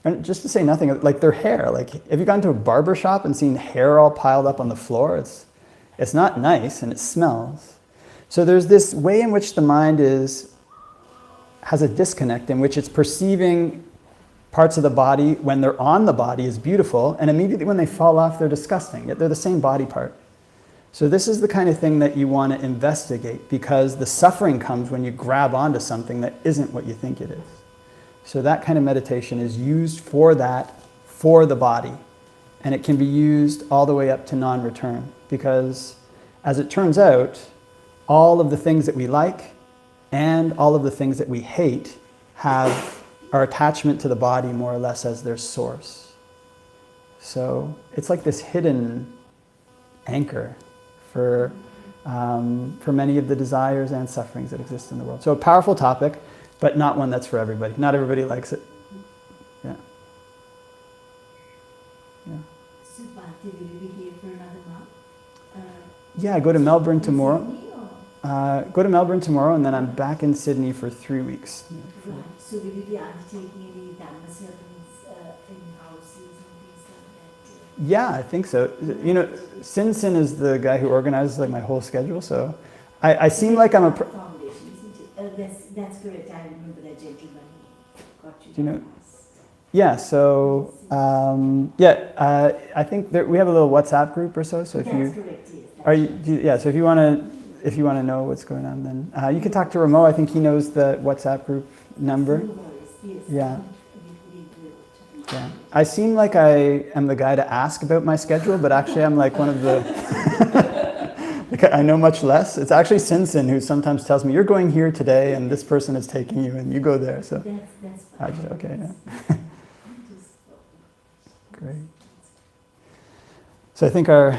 And just to say nothing, like their hair. Like, have you gone to a barber shop and seen hair all piled up on the floor? It's not nice and it smells. So there's this way in which the mind has a disconnect in which it's perceiving parts of the body when they're on the body is beautiful, and immediately when they fall off, they're disgusting, yet they're the same body part. So this is the kind of thing that you want to investigate, because the suffering comes when you grab onto something that isn't what you think it is. So that kind of meditation is used for that, for the body, and it can be used all the way up to non-return, because as it turns out, all of the things that we like and all of the things that we hate have our attachment to the body more or less as their source. So it's like this hidden anchor for many of the desires and sufferings that exist in the world. So a powerful topic, but not one that's for everybody. Not everybody likes it. Yeah. Yeah. So, Bhakti, will you be here for another month? Yeah, I go to Melbourne tomorrow. Sydney, or? Go to Melbourne tomorrow, and then I'm back in Sydney for 3 weeks. Right. So will you be undertaking any Dhamma sermons in houses and things like that? Yeah, I think so. You know, Sin is the guy who organizes like my whole schedule, so I seem like I'm a... Foundation, isn't it? That's correct. I remember that gentleman who got you. Do you know- that. Yeah, so, I think that we have a little WhatsApp group or so if That's you... correct, yes. Are you, yeah, so if you want to know what's going on, then you can talk to Ramo. I think he knows the WhatsApp group number. No worries, yes. Yeah. We will. Yeah. I seem like I am the guy to ask about my schedule, but actually I'm like one of the... like I know much less. It's actually Sin who sometimes tells me, you're going here today, and this person is taking you, and you go there. So That's I fine. just, okay, yeah. Great. So I think our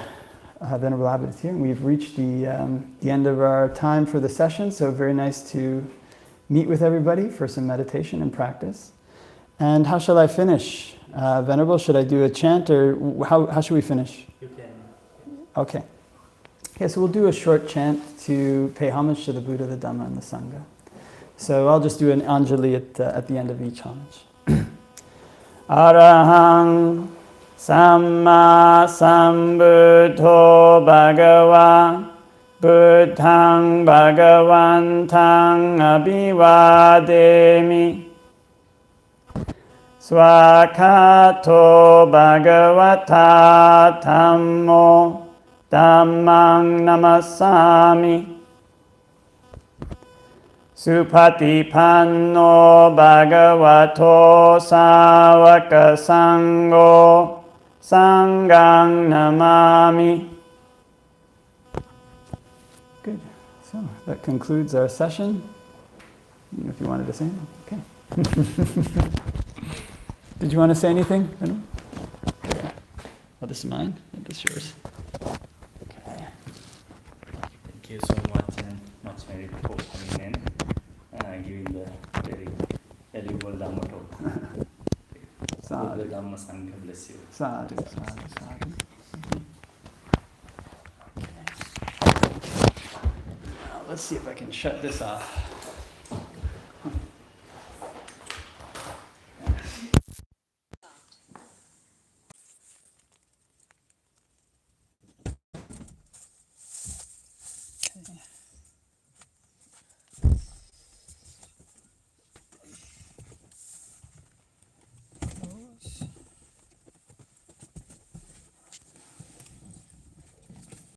Venerable Abbot is here, and we've reached the end of our time for the session, so very nice to meet with everybody for some meditation and practice. And how shall I finish? Venerable, should I do a chant, or how should we finish? You can. Okay. Okay, so we'll do a short chant to pay homage to the Buddha, the Dhamma, and the Sangha. So I'll just do an Anjali at the end of each homage. Arahang Samma Sambuddho Bhagava Buddhang Bhagavantang Abhivademi Swakato Bhagavata Dhammo Dhammang Namasami Supatipanno Bhagavato Savaka Sangho Sanghang Namami. Good. So that concludes our session. If you wanted to say anything. Okay. Did you want to say anything? Okay. Oh, this is mine? This is yours. Okay. Thank you so much and much merit for coming in and giving the very valuable Dhamma talk. Sadhu. The Dhamma Sangha bless you. Sadhu, sadhu, sadhu. Now, let's see if I can shut this off.